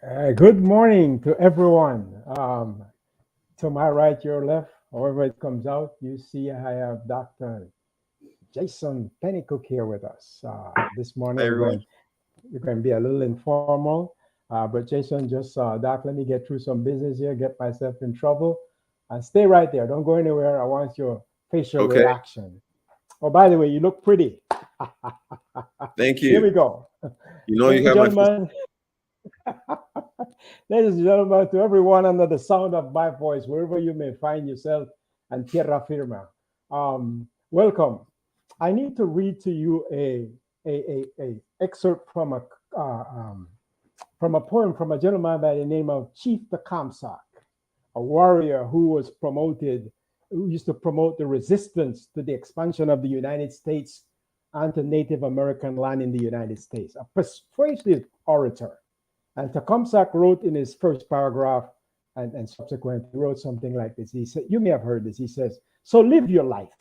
Good morning to everyone. To my right, your left, however it comes out, you see I have Dr. Jason Pennycook here with us. This Hi morning everyone. we're going to be a little informal, but Jason, just Doc, let me get through some business here, get myself in trouble, and stay right there. Don't go anywhere. I want your facial Okay, reaction. Oh, by the way, you look pretty. thank Here you. we go, You know ladies you and have my full. gentlemen. Ladies and gentlemen, to everyone under the sound of my voice, wherever you may find yourself, and tierra firma, welcome. I need to read to you a excerpt uh, um, from a poem from a gentleman by the name of Chief Tecumseh, a warrior who used to promote the resistance to the expansion of the United States onto Native American land in the United States, a persuasive orator. And Tecumseh wrote in his first paragraph and subsequent, he wrote something like this. He said, you may have heard this. He says, so live your life,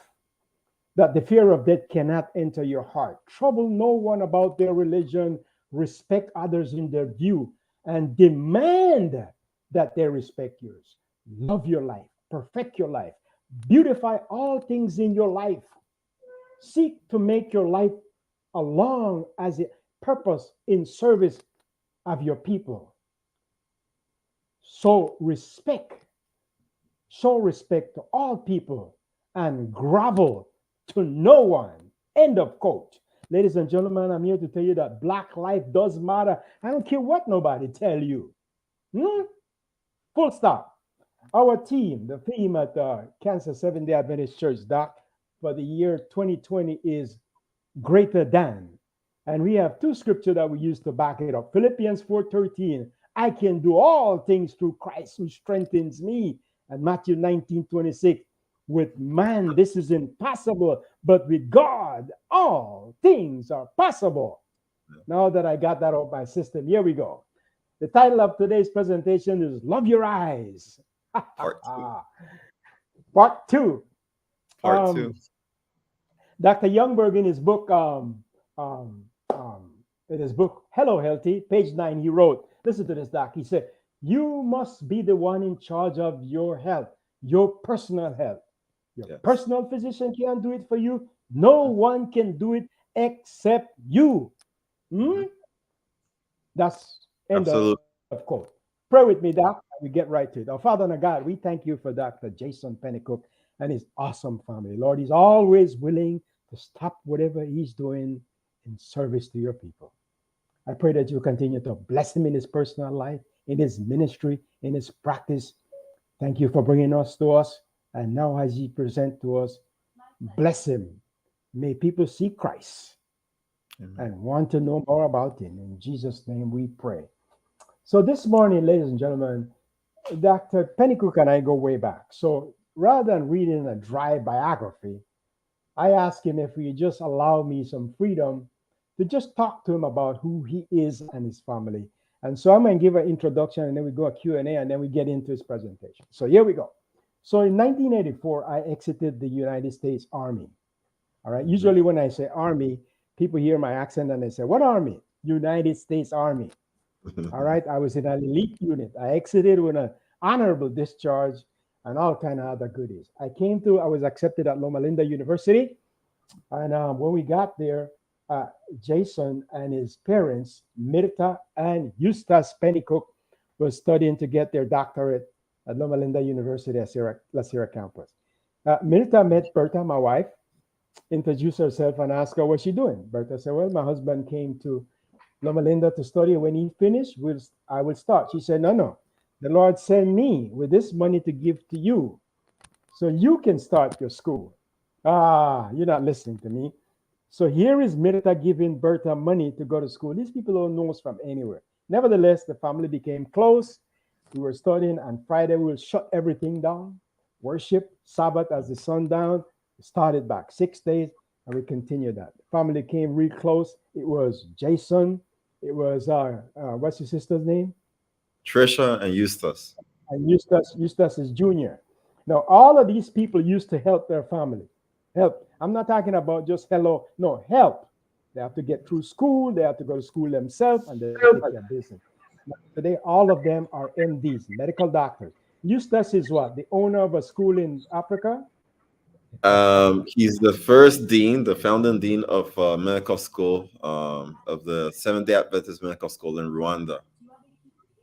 that the fear of death cannot enter your heart. Trouble no one about their religion, respect others in their view, and demand that they respect yours. Love your life, perfect your life, beautify all things in your life. Seek to make your life along as a purpose in service of your people. So show respect to all people and grovel to no one. End of quote. Ladies and gentlemen, I'm here to tell you that black life does matter. I don't care what nobody tell you. Hmm? Full stop. Our team, the theme at Kansas Seventh Day Adventist Church, Doc, for the year 2020 is greater than. And we have two scriptures that we use to back it up. Philippians 4:13, I can do all things through Christ who strengthens me. And Matthew 19:26, with man this is impossible, but with God all things are possible. Now that I got that off my system, here we go. The title of today's presentation is Love Your Eyes. Part two. Part two. Part two. Um, Dr. Youngberg um, um, in his book Hello Healthy, page 9, he wrote, listen to this, Doc. He said, you must be the one in charge of your health, your personal health. Your Yes. personal physician can't do it for you. No one can do it except you. Hmm. Hmm? That's end of Absolutely. quote. Pray with me, Doc. We get right to it. Our Father and our God, we thank you for Dr. Jason Pennycook and his awesome family. Lord, he's always willing to stop whatever he's doing in service to your people. I pray that you continue to bless him in his personal life, in his ministry, in his practice. Thank you for bringing us to us. And now, as he present to us, bless him. May people see Christ Amen. and want to know more about him. In Jesus' name we pray. So this morning, ladies and gentlemen, Dr. Pennycook and I go way back. So rather than reading a dry biography, I asked him if he just allow me some freedom to just talk to him about who he is and his family. And so I'm going to give an introduction and then we go a Q&A and then we get into his presentation. So here we go. So in 1984, I exited the United States Army. All right. Hmm. Usually when I say Army, people hear my accent and they say, what Army? United States Army. All right. I was in an elite unit. I exited with an honorable discharge and all kind of other goodies. I was accepted at Loma Linda University. And when we got there, uh, Jason and his parents, Mirta and Eustace Pennycook, was studying to get their doctorate at Loma Linda University at La Sierra campus. Mirta met Berta, my wife, introduced herself and asked her what she doing. Berta said, well, my husband came to Loma Linda to study. When he finished, I will start. She said, no, no. The Lord sent me with this money to give to you so you can start your school. Ah, you're not listening to me. So here is Mirta giving Berta money to go to school. These people don't know us from anywhere. Nevertheless, the family became close. We were studying. On Friday, we will shut everything down. Worship, Sabbath as the sun down. We started back 6 days, and we continued that. The family came real close. It was Jason. It was, what's your sister's name? Trisha and Eustace. And Eustace is junior. Now, all of these people used to help their family. Help. I'm not talking about just hello. No, help. They have to get through school. They have to go to school themselves, and they take care of business. Today, all of them are MDs, medical doctors. Eustace is what? The owner of a school in Africa? He's the first dean, the founding dean of medical school of the Seventh-day Adventist Medical School in Rwanda.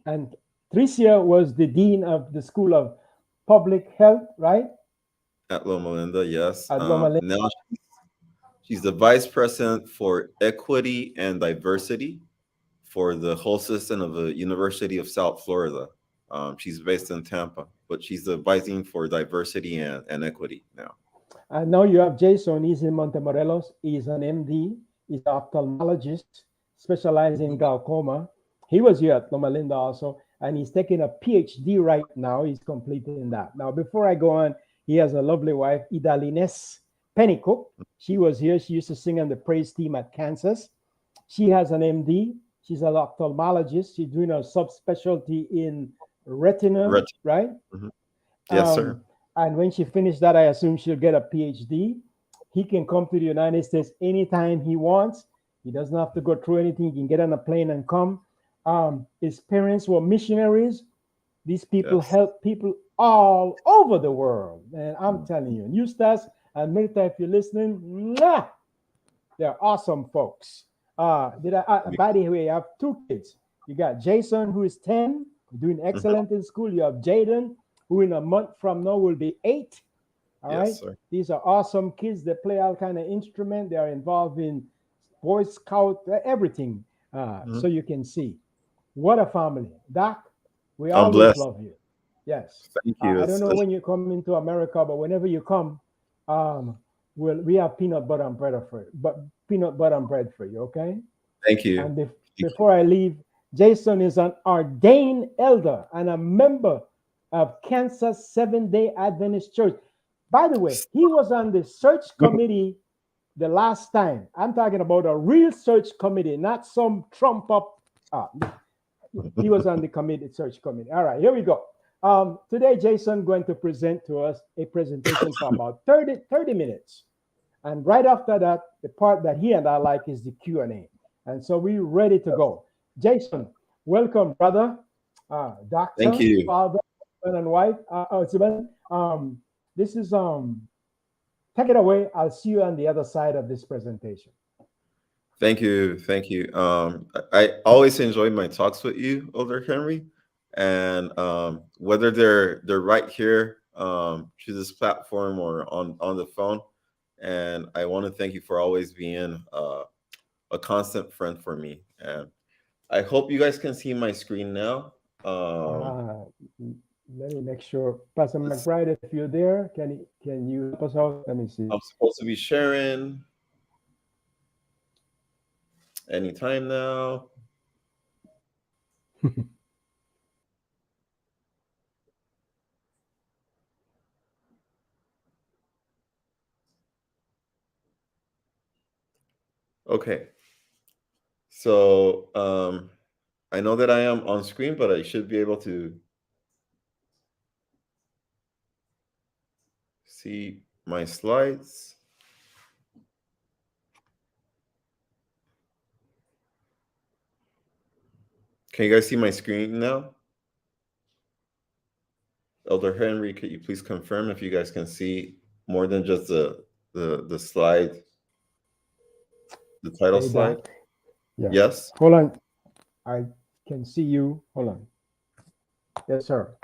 And Tricia was the dean of the School of Public Health, right? At Loma Linda, yes. At Loma Linda. Now she's the vice president for equity and diversity for the whole system of the University of South Florida. She's based in Tampa, but she's the vice dean for diversity and equity now. And now you have Jason. He's in Montemorelos. He's an MD. He's an ophthalmologist specializing in glaucoma. He was here at Loma Linda also, and he's taking a PhD right now. He's completing that. Now, before I go on, he has a lovely wife, Idalines Pennycook. She was here. She used to sing on the praise team at Kansas. She has an MD. She's an ophthalmologist. She's doing a subspecialty in retina, right? Mm-hmm. Yes, sir. And when she finished that, I assume she'll get a PhD. He can come to the United States anytime he wants. He doesn't have to go through anything. He can get on a plane and come. His parents were missionaries. These people help people all over the world. And I'm telling you, Eustace and Mirta, if you're listening, they're awesome folks. By the way, I have two kids. You got Jason, who is 10, doing excellent in school. You have Jaden, who in a month from now will be 8. All right. Sir. These are awesome kids. They play all kind of instrument. They are involved in Boy Scout, everything. So you can see what a family. Doc, we always love you. Yes. Thank you. I don't know when you come into America, but whenever you come, we have peanut butter and bread for you. But peanut butter and bread for you, okay? Thank you. And before I leave, Jason is an ordained elder and a member of Kansas Seventh-day Adventist Church. By the way, he was on the search committee the last time. I'm talking about a real search committee, not some trump up. He was on the search committee. All right, here we go. Today, Jason going to present to us a presentation for about 30 minutes. And right after that, the part that he and I like is the Q&A. And so we're ready to go. Jason, welcome, brother. Doctor, thank you. Father, husband and wife. This is take it away. I'll see you on the other side of this presentation. Thank you. Thank you. I always enjoy my talks with you, Elder Henry. And whether they're right here through this platform or on the phone. And I want to thank you for always being a constant friend for me. And I hope you guys can see my screen now. Let me make sure. Pastor McBride, if you're there, can you help us out? Let me see. I'm supposed to be sharing anytime now. Okay. So I know that I am on screen, but I should be able to see my slides. Can you guys see my screen now? Elder Henry, could you please confirm if you guys can see more than just the slide, the title slide? Yeah. Yes? Hold on. I can see you. Hold on. Yes, sir.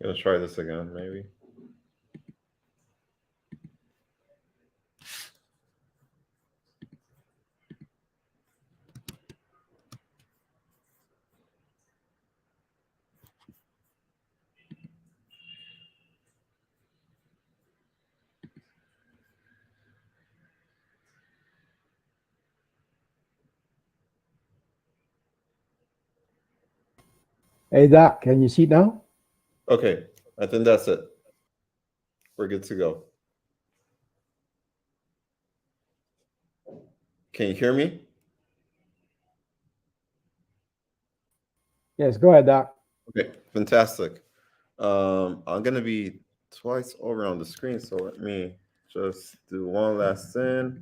I'm gonna try this again, maybe. Hey, Doc, can you see now? Okay, I think that's it. We're good to go. Can you hear me? Yes, go ahead, Doc. Okay, fantastic. I'm gonna be twice over on the screen, so let me just do one last thing.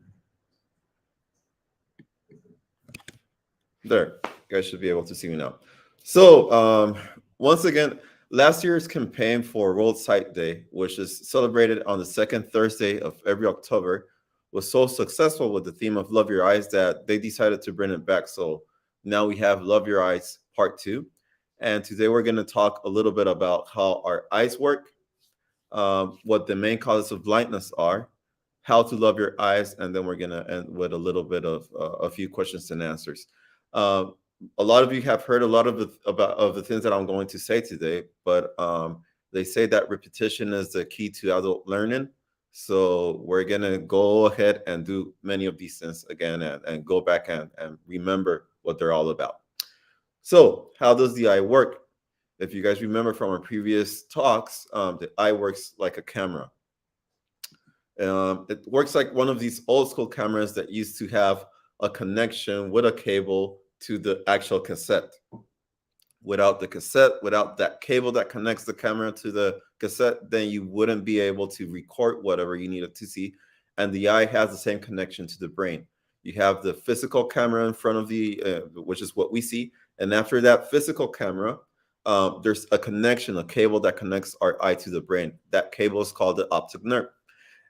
There, you guys should be able to see me now. So, once again, last year's campaign for World Sight Day, which is celebrated on the second Thursday of every October, was so successful with the theme of Love Your Eyes that they decided to bring it back. So now we have Love Your Eyes Part 2. And today we're going to talk a little bit about how our eyes work, what the main causes of blindness are, how to love your eyes, and then we're gonna end with a little bit of a few questions and answers. Uh, a lot of you have heard a lot of the things that I'm going to say today, but they say that repetition is the key to adult learning. So we're gonna go ahead and do many of these things again and go back and remember what they're all about. So how does the eye work? If you guys remember from our previous talks, the eye works like a camera. It works like one of these old school cameras that used to have a connection with a cable to the actual cassette. Without the cassette, without that cable that connects the camera to the cassette, then you wouldn't be able to record whatever you needed to see. And the eye has the same connection to the brain. You have the physical camera in front of which is what we see. And after that physical camera, there's a connection, a cable that connects our eye to the brain. That cable is called the optic nerve.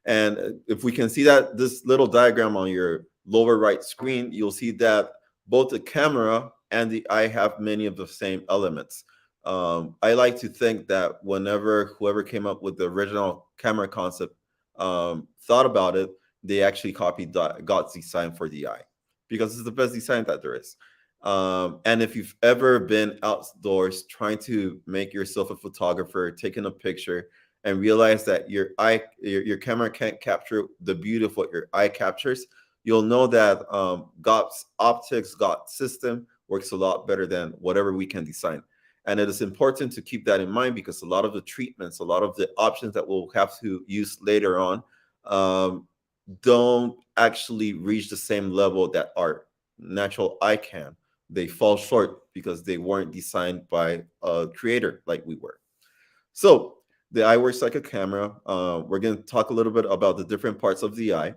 And if we can see that this little diagram on your lower right screen, you'll see that both the camera and the eye have many of the same elements. I like to think that whenever whoever came up with the original camera concept thought about it, they actually copied God's design for the eye because it's the best design that there is. And if you've ever been outdoors trying to make yourself a photographer, taking a picture, and realize that your camera can't capture the beauty of what your eye captures, you'll know that God's optics, God's system works a lot better than whatever we can design. And it is important to keep that in mind because a lot of the treatments, a lot of the options that we'll have to use later on don't actually reach the same level that our natural eye can. They fall short because they weren't designed by a creator like we were. So the eye works like a camera. We're going to talk a little bit about the different parts of the eye.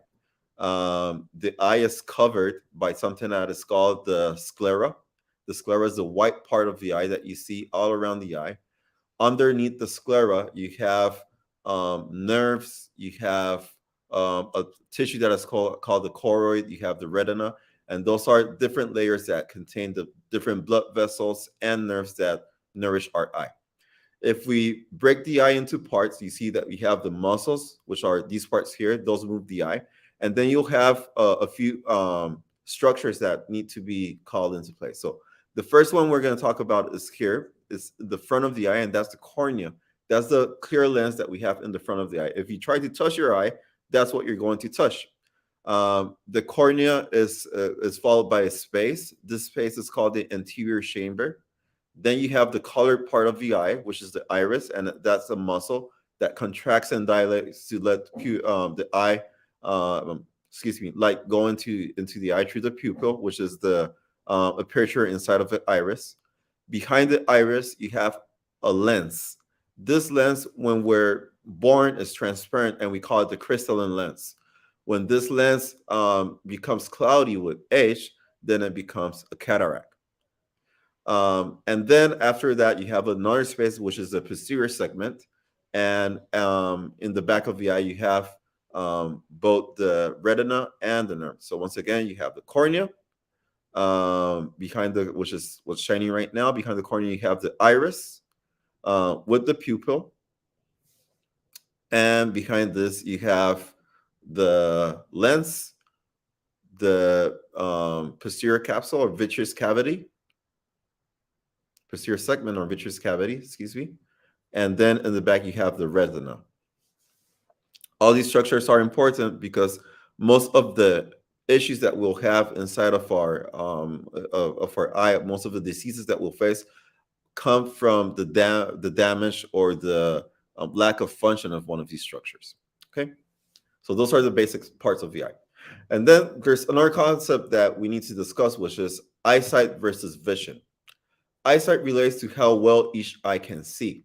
The eye is covered by something that is called the sclera. The sclera is the white part of the eye that you see all around the eye. Underneath the sclera, you have nerves, you have a tissue that is called the choroid, you have the retina, and those are different layers that contain the different blood vessels and nerves that nourish our eye. If we break the eye into parts, you see that we have the muscles, which are these parts here, those move the eye. And then you'll have a few structures that need to be called into place. So the first one we're going to talk about is here, is the front of the eye, and that's the cornea. That's the clear lens that we have in the front of the eye. If you try to touch your eye, that's what you're going to touch. The cornea is followed by a space. This space is called the anterior chamber. Then you have the colored part of the eye, which is the iris, and that's a muscle that contracts and dilates to let the eye, light go into the eye through the pupil, which is the aperture inside of the iris. Behind the iris, you have a lens. This lens, when we're born, is transparent, and we call it the crystalline lens. When this lens becomes cloudy with age, then it becomes a cataract. And then after that, you have another space, which is the posterior segment. And in the back of the eye, you have both the retina and the nerve. So once again, you have the cornea, which is what's shining right now. Behind the cornea, you have the iris with the pupil. And behind this, you have the lens, the posterior capsule or vitreous cavity, posterior segment or vitreous cavity, excuse me. And then in the back, you have the retina. All these structures are important because most of the issues that we'll have inside of our eye, most of the diseases that we'll face come from the damage or the lack of function of one of these structures. Okay, so those are the basic parts of the eye. And then there's another concept that we need to discuss, which is eyesight versus vision. Eyesight relates to how well each eye can see.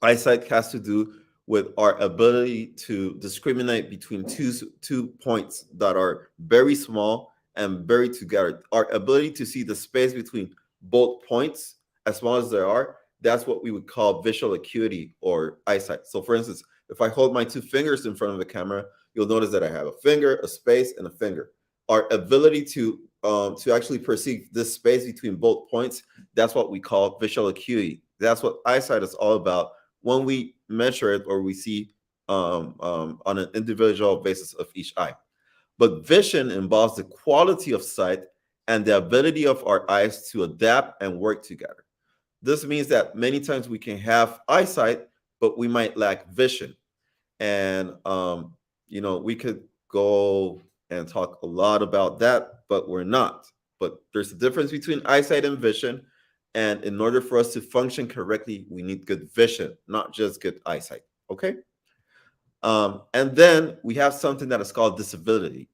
Eyesight has to do with our ability to discriminate between two points that are very small and very together. Our ability to see the space between both points, as small as they are, that's what we would call visual acuity or eyesight. So, for instance, if I hold my two fingers in front of the camera, you'll notice that I have a finger, a space, and a finger. Our ability to actually perceive this space between both points, that's what we call visual acuity. That's what eyesight is all about when we measure it or we see on an individual basis of each eye. But vision involves the quality of sight and the ability of our eyes to adapt and work together. This means that many times we can have eyesight, but we might lack vision. And, we could go and talk a lot about that, but we're not. But there's a difference between eyesight and vision. And in order for us to function correctly, we need good vision, not just good eyesight. Okay. And then we have something that is called disability.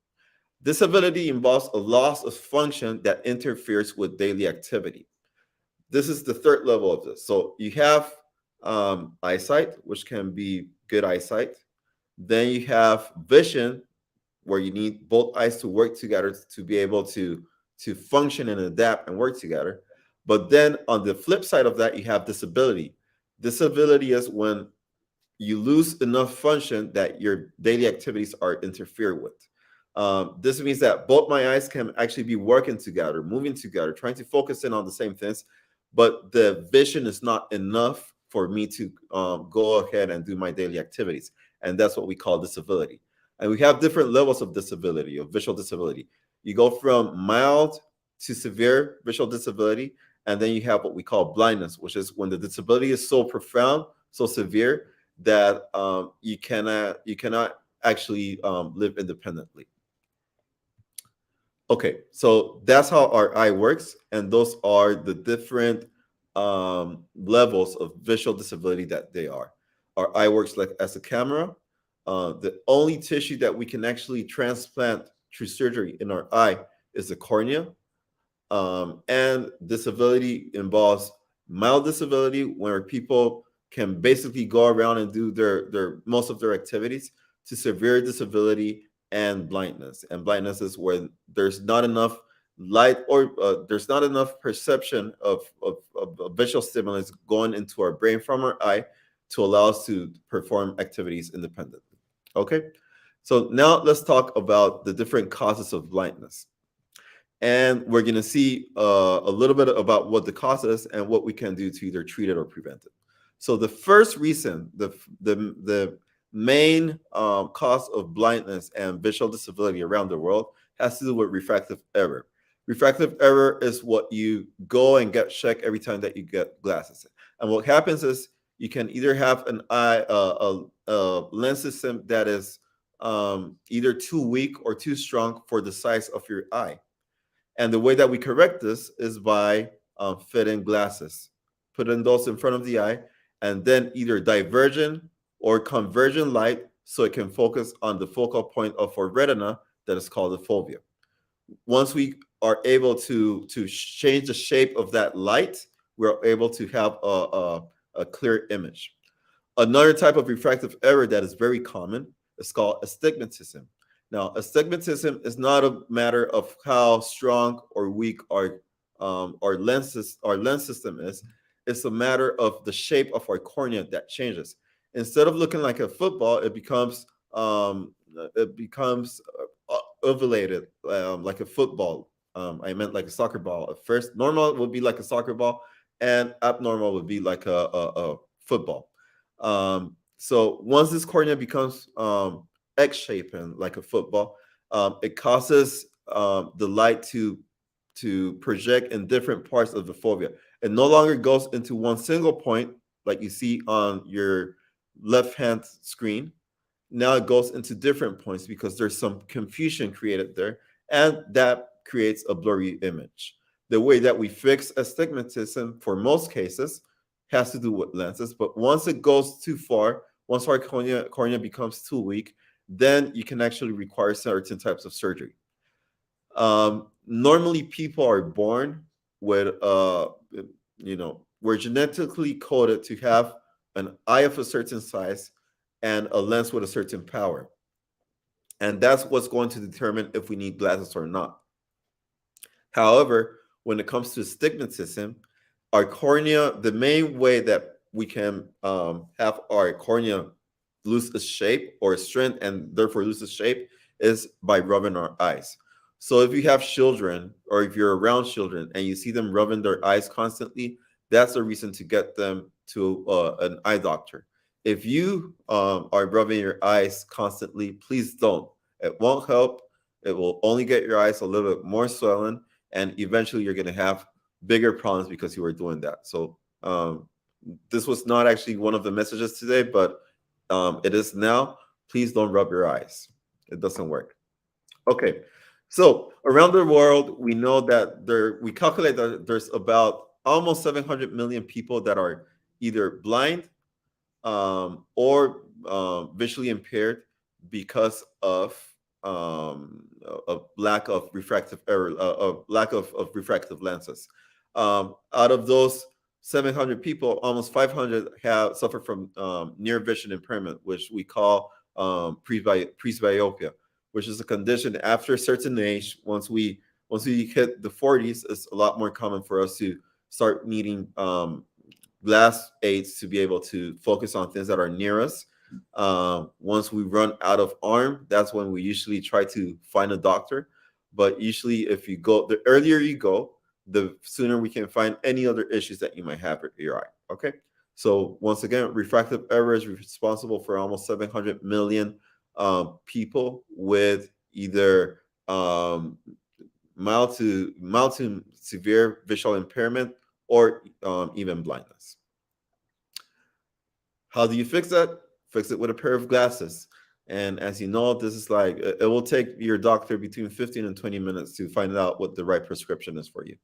Disability involves a loss of function that interferes with daily activity. This is the third level of this. So you have eyesight, which can be good eyesight. Then you have vision, where you need both eyes to work together to be able to function and adapt and work together. But then on the flip side of that, you have disability. Disability is when you lose enough function that your daily activities are interfered with. This means that both my eyes can actually be working together, moving together, trying to focus in on the same things, but the vision is not enough for me to go ahead and do my daily activities. And that's what we call disability. And we have different levels of disability, of visual disability. You go from mild to severe visual disability, and then you have what we call blindness, which is when the disability is so profound, so severe that you cannot actually live independently. Okay, so that's how our eye works, and those are the different levels of visual disability that they are. Our eye works like as a camera. The only tissue that we can actually transplant through surgery in our eye is the cornea. And disability involves mild disability, where people can basically go around and do their most of their activities, to severe disability and blindness. And blindness is when there's not enough light or there's not enough perception of visual stimulus going into our brain from our eye to allow us to perform activities independently. Okay, so now let's talk about the different causes of blindness. And we're going to see a little bit about what the cause is and what we can do to either treat it or prevent it. So the first reason, the main cause of blindness and visual disability around the world has to do with refractive error. Refractive error is what you go and get checked every time that you get glasses. And what happens is you can either have an eye, a lens system that is either too weak or too strong for the size of your eye. And the way that we correct this is by fitting glasses, putting those in front of the eye, and then either divergent or convergent light so it can focus on the focal point of our retina that is called the fovea. Once we are able to change the shape of that light, we're able to have a clear image. Another type of refractive error that is very common is called astigmatism. Now, astigmatism is not a matter of how strong or weak our lens system is. It's a matter of the shape of our cornea that changes. Instead of looking like a football, it becomes ovulated, like a football. I meant like a soccer ball. At first, normal would be like a soccer ball, and abnormal would be like a football. So once this cornea becomes X-shaped like a football, it causes the light to project in different parts of the fovea. It no longer goes into one single point like you see on your left-hand screen. Now it goes into different points because there's some confusion created there, and that creates a blurry image. The way that we fix astigmatism for most cases has to do with lenses, but once it goes too far, once our cornea becomes too weak, then you can actually require certain types of surgery. Normally, people are born with we're genetically coded to have an eye of a certain size and a lens with a certain power. And that's what's going to determine if we need glasses or not. However, when it comes to astigmatism, our cornea, the main way that we can have our cornea lose its shape or strength and therefore lose its shape is by rubbing our eyes. So if you have children or if you're around children and you see them rubbing their eyes constantly, that's a reason to get them to an eye doctor. If you are rubbing your eyes constantly, please don't. It won't help. It will only get your eyes a little bit more swollen, and eventually you're going to have bigger problems because you were doing that. So this was not actually one of the messages today, but it is now. Please don't rub your eyes. It doesn't work. Okay. So around the world, we know that we calculate that there's about almost 700 million people that are either blind or visually impaired because of a lack of refractive error, lack of refractive lenses. Out of those 700 people, almost 500 have suffered from near vision impairment, which we call presbyopia, which is a condition after a certain age. Once we hit the 40s, it's a lot more common for us to start needing glass aids to be able to focus on things that are near us. Once we run out of arm, that's when we usually try to find a doctor. But usually, if you go, the earlier you go, the sooner we can find any other issues that you might have with your eye. Okay. So once again, refractive error is responsible for almost 700 million people with either mild to severe visual impairment or even blindness. How do you fix that? Fix it with a pair of glasses. And as you know, this is like, it will take your doctor between 15 and 20 minutes to find out what the right prescription is for you.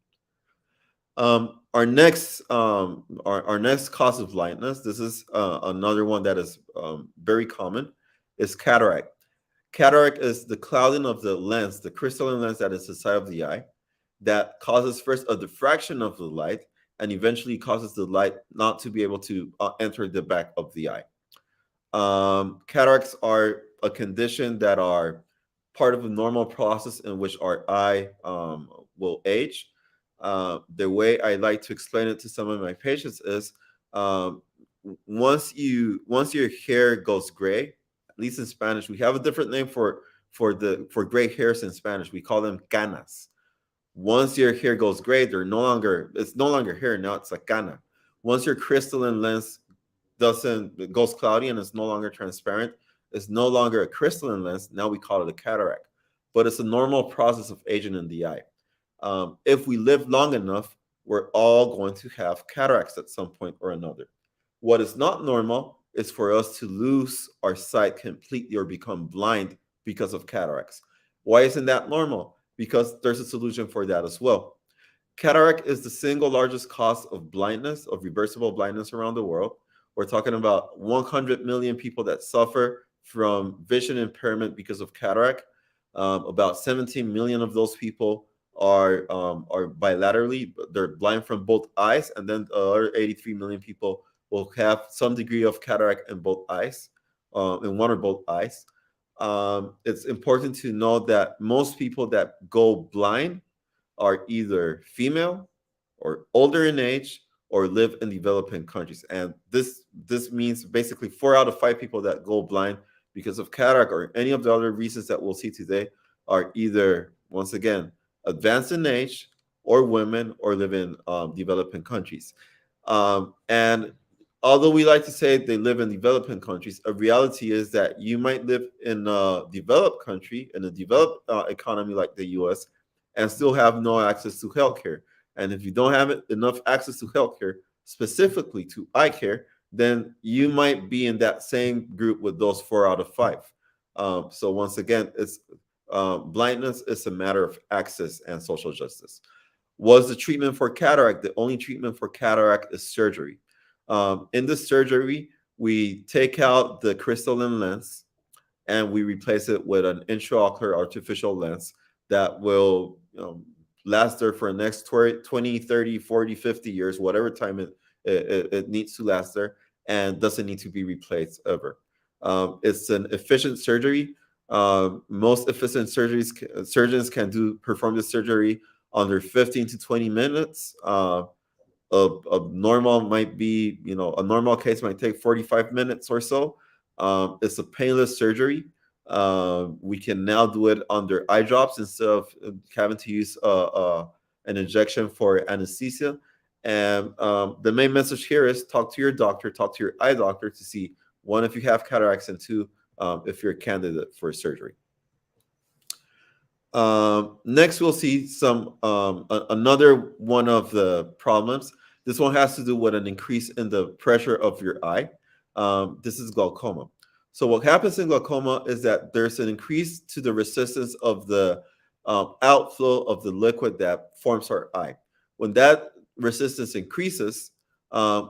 Our next cause of blindness, this is another one that is very common, is cataract. Cataract is the clouding of the lens, the crystalline lens that is inside of the eye, that causes first a diffraction of the light and eventually causes the light not to be able to enter the back of the eye. Cataracts are a condition that are part of a normal process in which our eye will age. The way I like to explain it to some of my patients is once your hair goes gray, at least in Spanish, we have a different name for gray hairs in Spanish. We call them canas. Once your hair goes gray, it's no longer hair, now it's a cana. Once your crystalline lens it goes cloudy and it's no longer transparent, it's no longer a crystalline lens, now we call it a cataract. But it's a normal process of aging in the eye. If we live long enough, we're all going to have cataracts at some point or another. What is not normal is for us to lose our sight completely or become blind because of cataracts. Why isn't that normal? Because there's a solution for that as well. Cataract is the single largest cause of blindness, of reversible blindness around the world. We're talking about 100 million people that suffer from vision impairment because of cataract. About 17 million of those people are bilaterally, they're blind from both eyes, and then the other 83 million people will have some degree of cataract in both eyes, in one or both eyes. It's important to know that most people that go blind are either female or older in age or live in developing countries. And this means basically 4 out of 5 people that go blind because of cataract or any of the other reasons that we'll see today are either, once again, advanced in age or women or live in developing countries. And although we like to say they live in developing countries, a reality is that you might live in a developed country, in a developed economy like the US, and still have no access to healthcare. And if you don't have enough access to healthcare, specifically to eye care, then you might be in that same group with those 4 out of 5. So once again, it's blindness is a matter of access and social justice. Was the treatment for cataract? The only treatment for cataract is surgery. In the surgery, we take out the crystalline lens and we replace it with an intraocular artificial lens that will last there for the next 20, 30, 40, 50 years, whatever time it needs to last there, and doesn't need to be replaced ever. It's an efficient surgery. Most efficient surgeons can perform the surgery under 15 to 20 minutes. A normal might be, a normal case might take 45 minutes or so. It's a painless surgery. We can now do it under eye drops instead of having to use an injection for anesthesia. And the main message here is talk to your doctor, talk to your eye doctor to see, one, if you have cataracts, and two, if you're a candidate for surgery. Next, we'll see another one of the problems. This one has to do with an increase in the pressure of your eye. This is glaucoma. So what happens in glaucoma is that there's an increase to the resistance of the outflow of the liquid that forms our eye. When that resistance increases,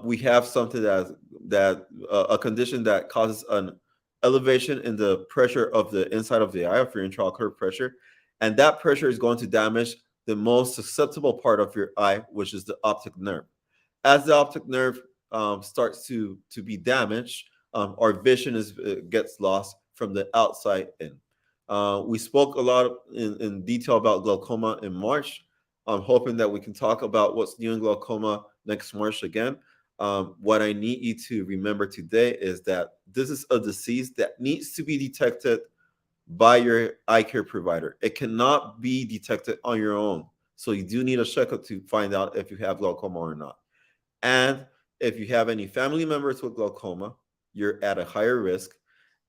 we have something a condition that causes an elevation in the pressure of the inside of the eye, of your intraocular pressure, and that pressure is going to damage the most susceptible part of your eye, which is the optic nerve. As the optic nerve starts to be damaged, our vision gets lost from the outside in. We spoke a lot in detail about glaucoma in March. I'm hoping that we can talk about what's new in glaucoma next March again. What I need you to remember today is that this is a disease that needs to be detected by your eye care provider. It cannot be detected on your own. So you do need a checkup to find out if you have glaucoma or not. And if you have any family members with glaucoma, you're at a higher risk.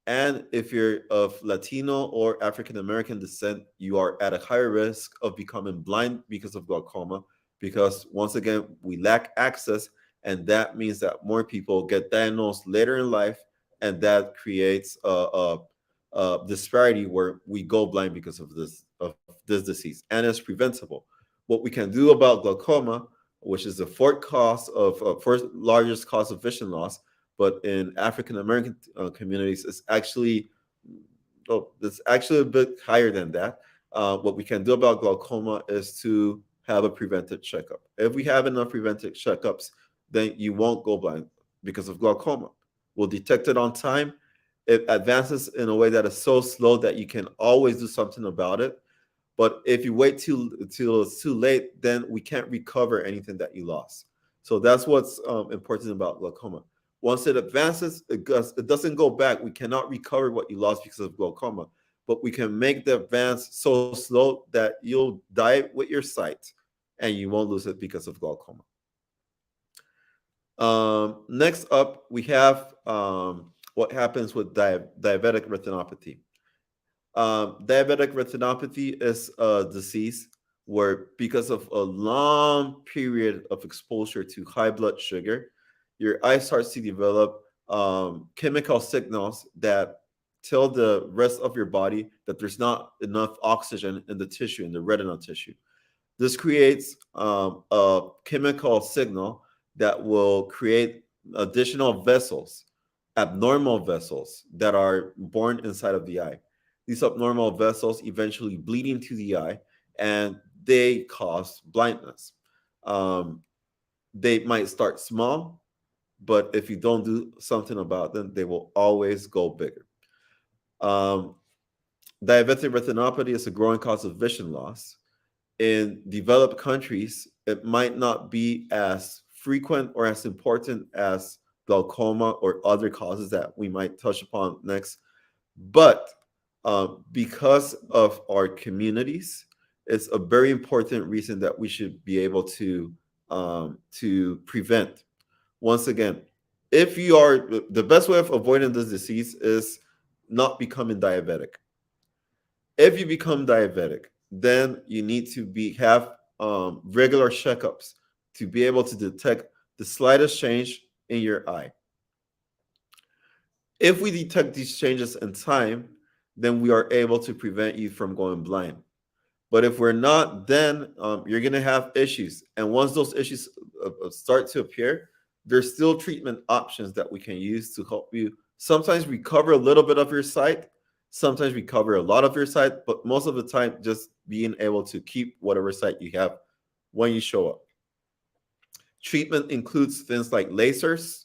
And if you're of Latino or African American descent, you are at a higher risk of becoming blind because of glaucoma, because once again, we lack access, and that means that more people get diagnosed later in life, and that creates a disparity where we go blind because of this disease, and it's preventable. What we can do about glaucoma, which is the fourth largest cause of vision loss, but in African American communities, it's actually a bit higher than that. What we can do about glaucoma is to have a preventive checkup. If we have enough preventive checkups, then you won't go blind because of glaucoma. We'll detect it on time. It advances in a way that is so slow that you can always do something about it. But if you wait till it's too late, then we can't recover anything that you lost. So that's what's important about glaucoma. Once it advances, it doesn't go back. We cannot recover what you lost because of glaucoma, but we can make the advance so slow that you'll die with your sight and you won't lose it because of glaucoma. Next up, we have what happens with diabetic retinopathy. Diabetic retinopathy is a disease where, because of a long period of exposure to high blood sugar, your eye starts to develop chemical signals that tell the rest of your body that there's not enough oxygen in the tissue, in the retinal tissue. This creates a chemical signal that will create additional vessels, abnormal vessels that are born inside of the eye. These abnormal vessels eventually bleed into the eye, and they cause blindness. They might start small, but if you don't do something about them, they will always go bigger. Diabetic retinopathy is a growing cause of vision loss. In developed countries, it might not be as frequent or as important as glaucoma or other causes that we might touch upon next. But because of our communities, it's a very important reason that we should be able to prevent. Once again, if you are, the best way of avoiding this disease is not becoming diabetic. If you become diabetic, then you need to have regular checkups to be able to detect the slightest change in your eye. If we detect these changes in time, then we are able to prevent you from going blind. But if we're not, then you're going to have issues. And once those issues start to appear, there's still treatment options that we can use to help you sometimes recover a little bit of your sight. Sometimes we cover a lot of your sight, but most of the time, just being able to keep whatever sight you have when you show up. Treatment includes things like lasers,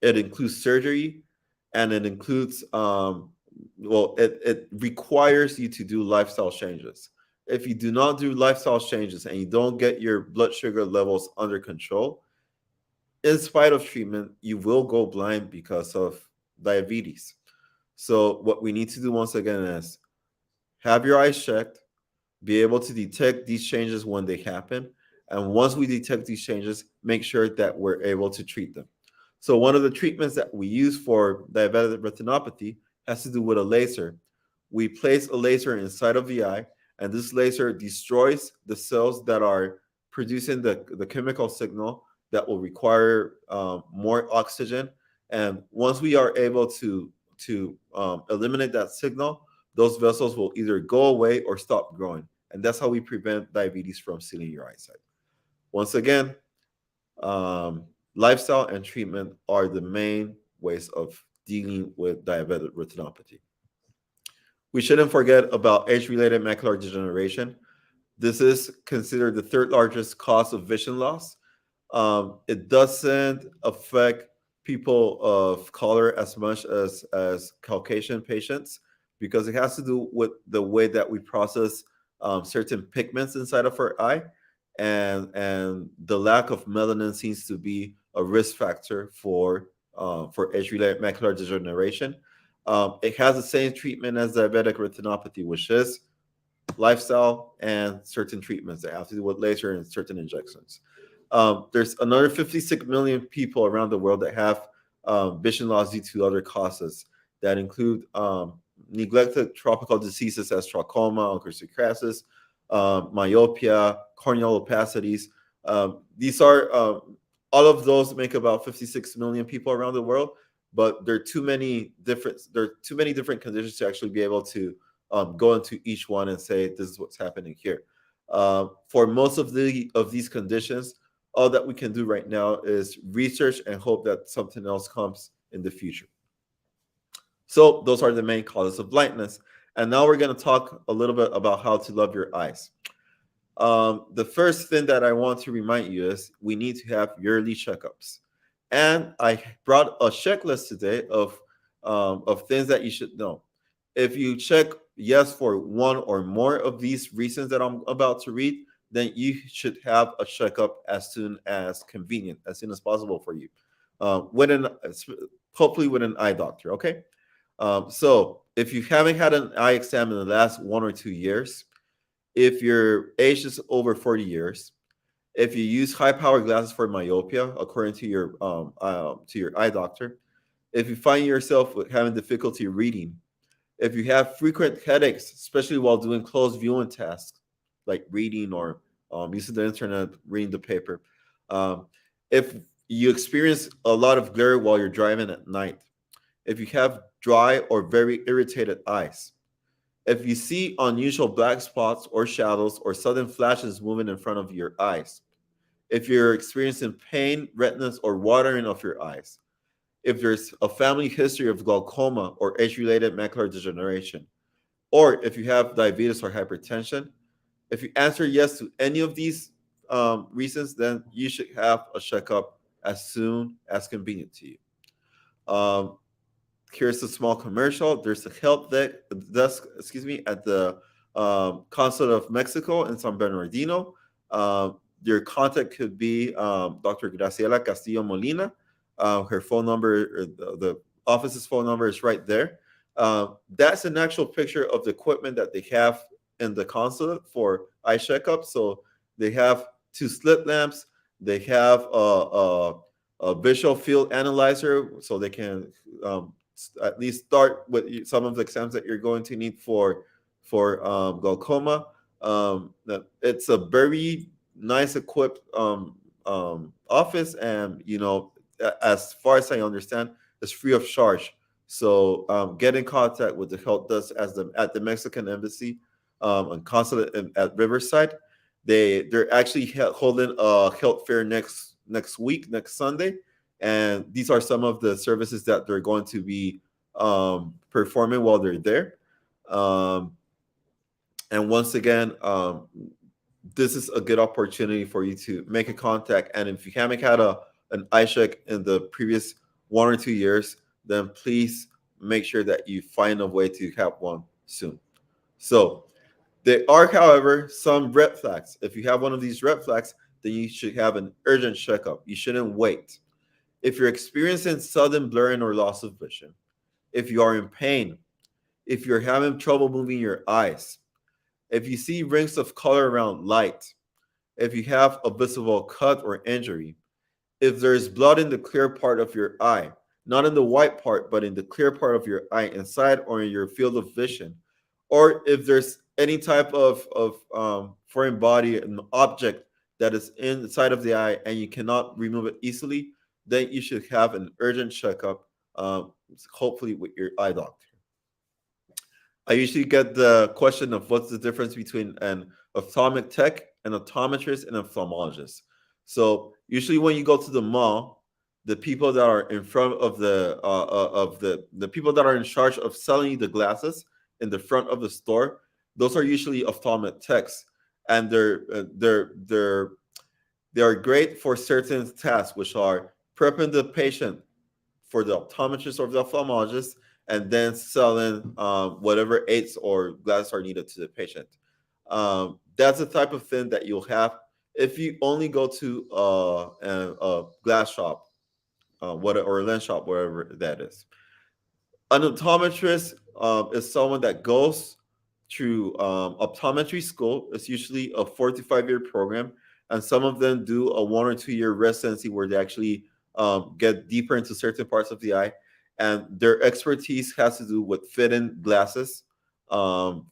it includes surgery, and it includes, it requires you to do lifestyle changes. If you do not do lifestyle changes and you don't get your blood sugar levels under control, in spite of treatment, you will go blind because of diabetes. So what we need to do once again is have your eyes checked, be able to detect these changes when they happen. And once we detect these changes, make sure that we're able to treat them. So one of the treatments that we use for diabetic retinopathy has to do with a laser. We place a laser inside of the eye, and this laser destroys the cells that are producing the chemical signal that will require more oxygen. And once we are able to eliminate that signal, those vessels will either go away or stop growing. And that's how we prevent diabetes from stealing your eyesight. Once again, lifestyle and treatment are the main ways of dealing with diabetic retinopathy. We shouldn't forget about age-related macular degeneration. This is considered the third largest cause of vision loss. It doesn't affect people of color as much as Caucasian patients because it has to do with the way that we process certain pigments inside of our eye, and the lack of melanin seems to be a risk factor for age-related macular degeneration. It has the same treatment as diabetic retinopathy, which is lifestyle and certain treatments that have to do with laser and certain injections. There's another 56 million people around the world that have vision loss due to other causes that include neglected tropical diseases as glaucoma, onychomycosis, myopia, corneal opacities. These are all of those make about 56 million people around the world, but there are too many different conditions to actually be able to go into each one and say this is what's happening here. For most of these conditions, all that we can do right now is research and hope that something else comes in the future. So those are the main causes of blindness. And now we're going to talk a little bit about how to love your eyes. The first thing that I want to remind you is we need to have yearly checkups. And I brought a checklist today of things that you should know. If you check yes for one or more of these reasons that I'm about to read, then you should have a checkup as soon as convenient, as soon as possible for you, hopefully with an eye doctor, okay? So if you haven't had an eye exam in the last 1 or 2 years, if your age is over 40 years, if you use high-powered glasses for myopia, according to your eye doctor, if you find yourself having difficulty reading, if you have frequent headaches, especially while doing closed viewing tasks like reading or using the internet, reading the paper, if you experience a lot of glare while you're driving at night, if you have dry or very irritated eyes, if you see unusual black spots or shadows or sudden flashes moving in front of your eyes, if you're experiencing pain, redness, or watering of your eyes, if there's a family history of glaucoma or age-related macular degeneration, or if you have diabetes or hypertension, if you answer yes to any of these reasons, then you should have a checkup as soon as convenient to you. Here's a small commercial. There's a help desk, at the Consulate of Mexico in San Bernardino. Your contact could be Dr. Graciela Castillo Molina. Her phone number, the office's phone number is right there. That's an actual picture of the equipment that they have in the consulate for eye checkups. So they have 2 slit lamps. They have a visual field analyzer, so they can at least start with some of the exams that you're going to need for glaucoma. It's a very nice equipped office, and as far as I understand, it's free of charge. So get in contact with the help desk at the Mexican Embassy and consulate at Riverside. They're actually holding a health fair next week, next Sunday, and these are some of the services that they're going to be performing while they're there. Um, and once again, this is a good opportunity for you to make a contact. And if you haven't had an eye check in the previous 1 or 2 years, then please make sure that you find a way to have one soon. So there are, however, some red flags. If you have one of these red flags, then you should have an urgent checkup. You shouldn't wait. If you're experiencing sudden blurring or loss of vision, if you are in pain, if you're having trouble moving your eyes, if you see rings of color around light, if you have a visible cut or injury, if there's blood in the clear part of your eye, not in the white part, but in the clear part of your eye, inside or in your field of vision, or if there's any type of foreign body, an object that is inside of the eye and you cannot remove it easily, then you should have an urgent checkup, hopefully with your eye doctor. I usually get the question of what's the difference between an ophthalmic tech, an optometrist, and an ophthalmologist. So usually when you go to the mall, the people that are in front of the people that are in charge of selling you the glasses in the front of the store, those are usually ophthalmic techs, and they are great for certain tasks, which are prepping the patient for the optometrist or the ophthalmologist, and then selling whatever aids or glasses are needed to the patient. That's the type of thing that you'll have if you only go to a glass shop, or a lens shop, wherever that is. An optometrist is someone that goes through optometry school. It's usually a 4 to 5 year program, and some of them do a 1 or 2 year residency where they actually get deeper into certain parts of the eye. And their expertise has to do with fitting glasses,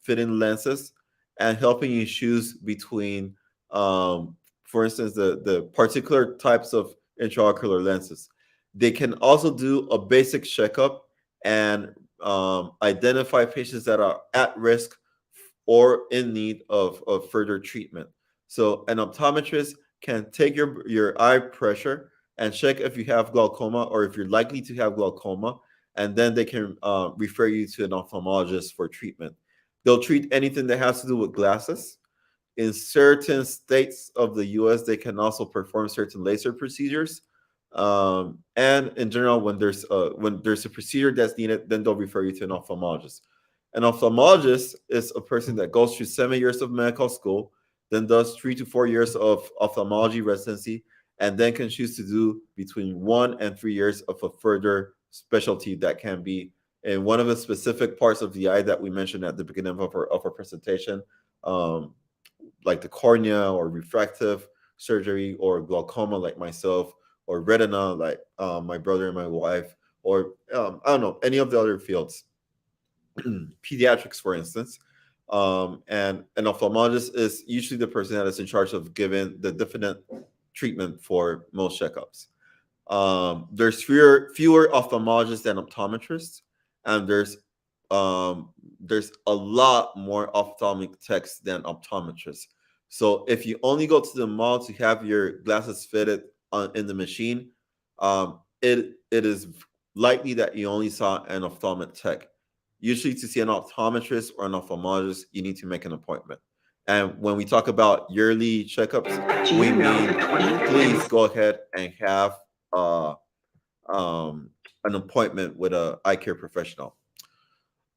fitting lenses, and helping you choose between, for instance, the particular types of intraocular lenses. They can also do a basic checkup and identify patients that are at risk or in need of further treatment. So an optometrist can take your eye pressure and check if you have glaucoma or if you're likely to have glaucoma, and then they can refer you to an ophthalmologist for treatment. They'll treat anything that has to do with glasses. In certain states of the US, they can also perform certain laser procedures. And in general, when there's a procedure that's needed, then they'll refer you to an ophthalmologist. An ophthalmologist is a person that goes through 7 years of medical school, then does 3 to 4 years of ophthalmology residency, and then can choose to do between 1 and 3 years of a further specialty that can be in one of the specific parts of the eye that we mentioned at the beginning of our presentation, like the cornea or refractive surgery, or glaucoma like myself, or retina like my brother and my wife, or I don't know, any of the other fields, pediatrics, for instance. And an ophthalmologist is usually the person that is in charge of giving the definite treatment for most checkups. There's fewer ophthalmologists than optometrists, and there's a lot more ophthalmic techs than optometrists. So if you only go to the mall to have your glasses fitted in the machine, it is likely that you only saw an ophthalmic tech. Usually, to see an optometrist or an ophthalmologist, you need to make an appointment. And when we talk about yearly checkups, we mean please go ahead and have uh, an appointment with an eye care professional.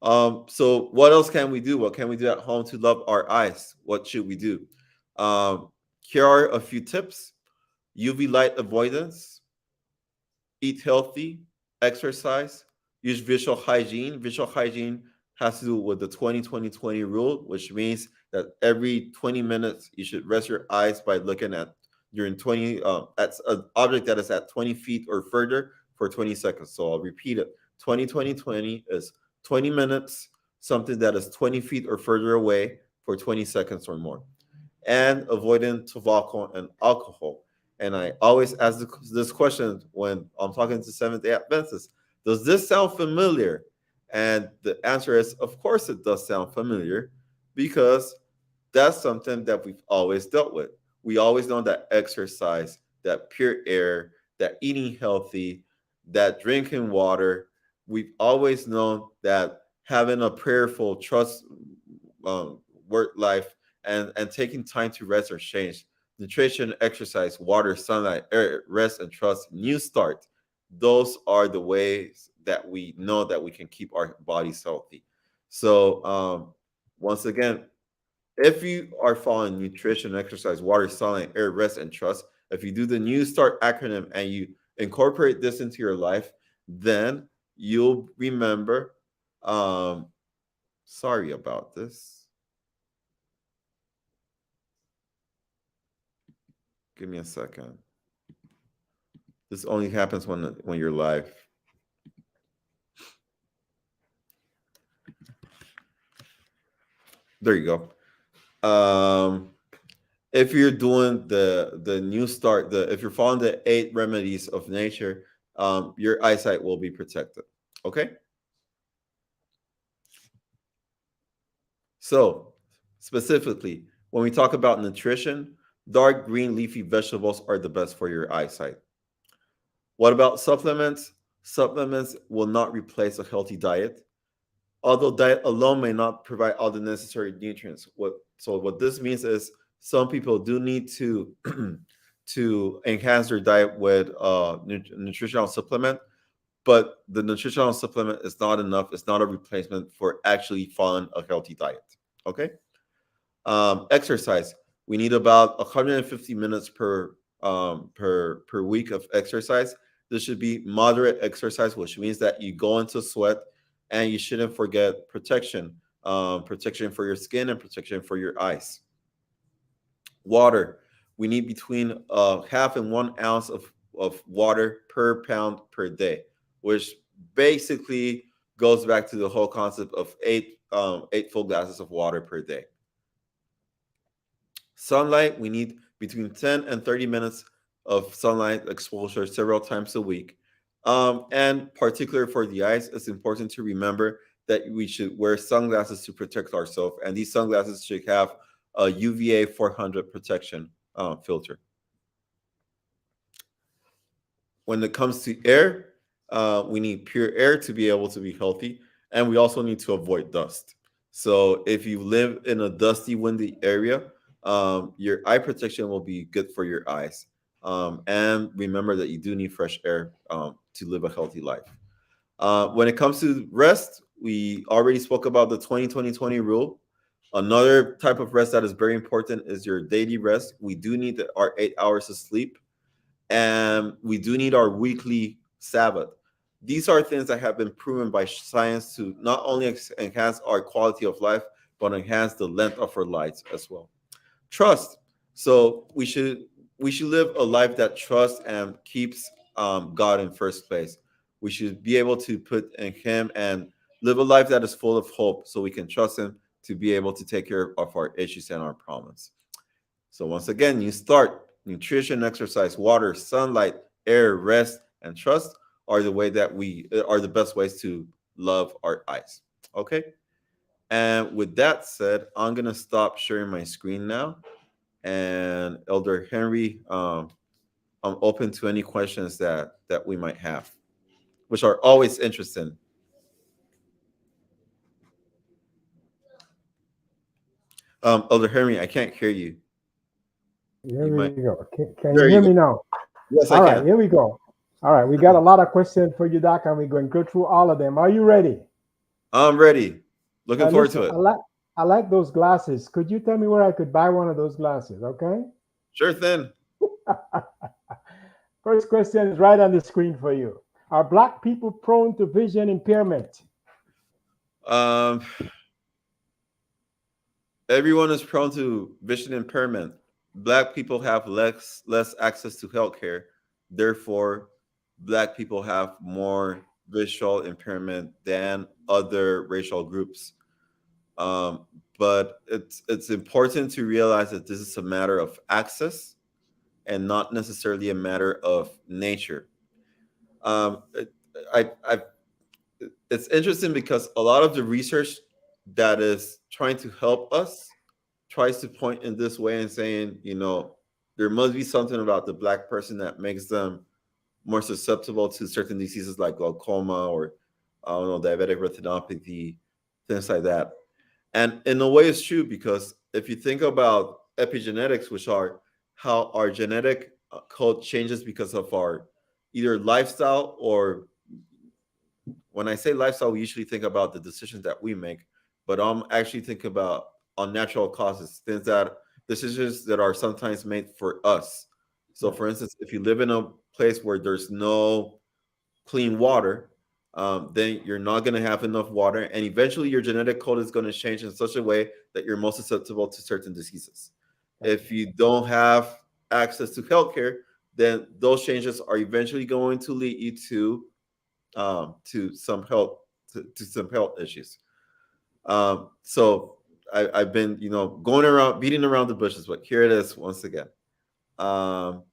So what else can we do? What can we do at home to love our eyes? What should we do? Here are a few tips. UV light avoidance, eat healthy, exercise, use visual hygiene. Visual hygiene has to do with the 20-20-20 rule, which means that every 20 minutes you should rest your eyes by looking at at an object that is at 20 feet or further for 20 seconds. So I'll repeat it. 20-20-20 is 20 minutes, something that is 20 feet or further away for 20 seconds or more. And avoiding tobacco and alcohol. And I always ask this question when I'm talking to Seventh-day Adventists. Does this sound familiar? And the answer is, of course it does sound familiar, because that's something that we've always dealt with. We always know that exercise, that pure air, that eating healthy, that drinking water, we've always known that having a prayerful, trust work life, and taking time to rest or change. Nutrition, exercise, water, sunlight, air, rest, and trust. New start. Those are the ways that we know that we can keep our bodies healthy. So, once again, if you are following nutrition, exercise, water, sunlight, air, rest, and trust, if you do the New Start acronym and you incorporate this into your life, then you'll remember. Um, Sorry about this. Give me a second. This only happens when you're live. There you go. If you're doing the New Start, if you're following the 8 remedies of nature, your eyesight will be protected. Okay. So specifically, when we talk about nutrition, dark green leafy vegetables are the best for your eyesight. What about supplements? Supplements will not replace a healthy diet, although diet alone may not provide all the necessary nutrients. What this means is some people do need to to enhance their diet with nutritional supplement, but the nutritional supplement is not enough. It's not a replacement for actually following a healthy diet. Okay. Exercise. We need about 150 minutes per week of exercise. This should be moderate exercise, which means that you go into sweat, and you shouldn't forget protection, protection for your skin and protection for your eyes. Water. We need between half and 1 ounce of water per pound per day, which basically goes back to the whole concept of eight full glasses of water per day. Sunlight, we need between 10 and 30 minutes of sunlight exposure several times a week. And particular for the eyes, it's important to remember that we should wear sunglasses to protect ourselves. And these sunglasses should have a UVA 400 protection filter. When it comes to air, we need pure air to be able to be healthy. And we also need to avoid dust. So if you live in a dusty, windy area, your eye protection will be good for your eyes. And remember that you do need fresh air to live a healthy life. When it comes to rest, we already spoke about the 20-20-20 rule. Another type of rest that is very important is your daily rest. We do need our 8 hours of sleep, and we do need our weekly Sabbath. These are things that have been proven by science to not only enhance our quality of life, but enhance the length of our lives as well. Trust. So we should live a life that trusts and keeps God in first place. We should be able to put in Him and live a life that is full of hope, so we can trust Him to be able to take care of our issues and our problems. So once again, you start nutrition, exercise, water, sunlight, air, rest, and trust are the best ways to love our eyes. Okay. And with that said, I'm gonna stop sharing my screen now. And Elder Henry, I'm open to any questions that we might have, which are always interesting. Elder Henry, I can't hear you. Here You we might. go. Can you There hear you go. me now? Yes, I All right, can. here we go. All right, we got a lot of questions for you, Doc, and we're going to go through all of them. Are you ready? I'm ready. Looking forward Listen, to it. I like those glasses. Could you tell me where I could buy one of those glasses? Okay. Sure thing. First question is right on the screen for you. Are Black people prone to vision impairment? Um, Everyone is prone to vision impairment. Black people have less access to healthcare. Therefore, Black people have more visual impairment than other racial groups. Um, but it's important to realize that this is a matter of access and not necessarily a matter of nature. Um, it- I it's interesting because a lot of the research that is trying to help us tries to point in this way and saying, there must be something about the Black person that makes them more susceptible to certain diseases like glaucoma or, I don't know, diabetic retinopathy, things like that. And in a way, it's true, because if you think about epigenetics, which are how our genetic code changes because of our either lifestyle, or when I say lifestyle, we usually think about the decisions that we make, but I'm actually thinking about unnatural causes, decisions that are sometimes made for us. So, Right. for instance, if you live in a place where there's no clean water, then you're not going to have enough water, and eventually your genetic code is going to change in such a way that you're most susceptible to certain diseases. If Gotcha. you don't have access to healthcare, then those changes are eventually going to lead you to some health to some health issues. So I've been, going around beating around the bushes, but here it is once again. Um,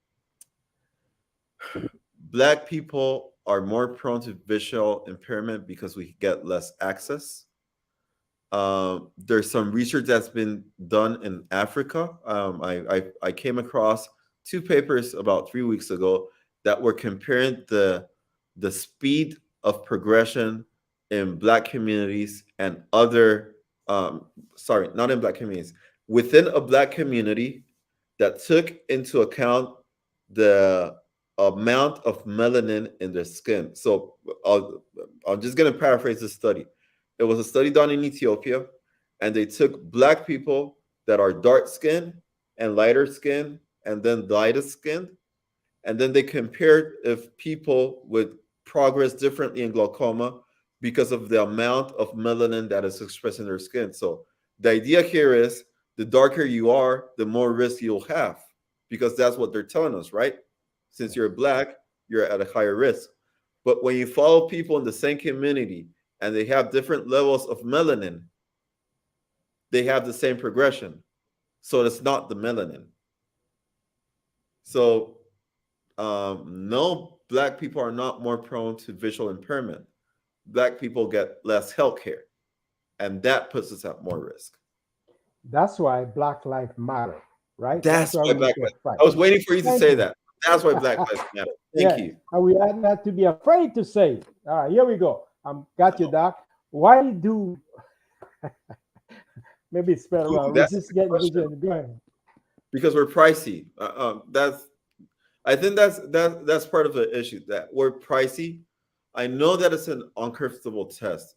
Black people are more prone to visual impairment because we get less access. There's some research that's been done in Africa. I came across two papers about 3 weeks ago that were comparing the speed of progression in Black communities and other, sorry, not in Black communities, within a Black community, that took into account the amount of melanin in their skin. So I'm just going to paraphrase the study. It was a study done in Ethiopia, and they took Black people that are dark skinned and lighter skinned and then lighter skinned, and then they compared if people would progress differently in glaucoma because of the amount of melanin that is expressed in their skin. So the idea here is, the darker you are, the more risk you'll have, because that's what they're telling us, right? Since you're Yes. Black, you're at a higher risk. But when you follow people in the same community and they have different levels of melanin, they have the same progression. So it's not the melanin. So no, Black people are not more prone to visual impairment. Black people get less health care, and that puts us at more risk. That's why Black Lives Matter, right? That's That's why why we need Black to Lives. fight. I was waiting for you to Thank say you. that. That's why Black Lives Matter. Thank Yes, you. and we ought not to be afraid to say it. All right, here we go. Got you, Doc. Why do maybe it's better Ooh, that's a resist good getting question. vision? Go ahead. Because we're pricey. That's I think that's part of the issue, that we're pricey. I know that it's an uncomfortable test.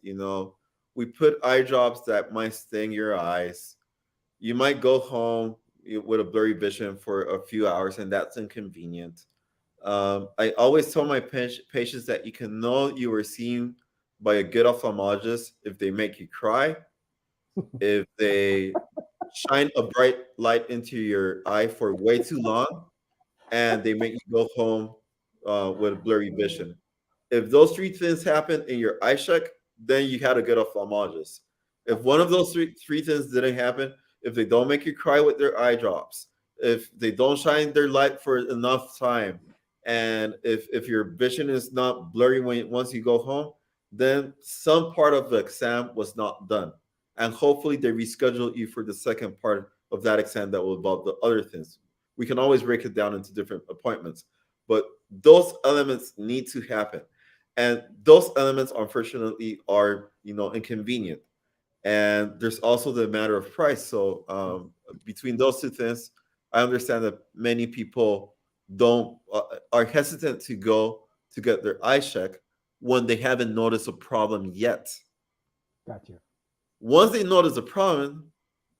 We put eye drops that might sting your eyes. You might go home with a blurry vision for a few hours, and that's inconvenient. I always tell my patients that you can know you were seen by a good ophthalmologist if they make you cry, if they shine a bright light into your eye for way too long, and they make you go home with blurry vision. If those three things happen in your eye check, then you had a good ophthalmologist. If one of those three things didn't happen, if they don't make you cry with their eye drops, if they don't shine their light for enough time, and if your vision is not blurry once you go home, then some part of the exam was not done. And hopefully they reschedule you for the second part of that exam that will involve the other things. We can always break it down into different appointments, but those elements need to happen. And those elements, unfortunately, are inconvenient. And there's also the matter of price. So between those two things, I understand that many people don't are hesitant to go to get their eye check when they haven't noticed a problem yet. Got you. Once they notice a problem,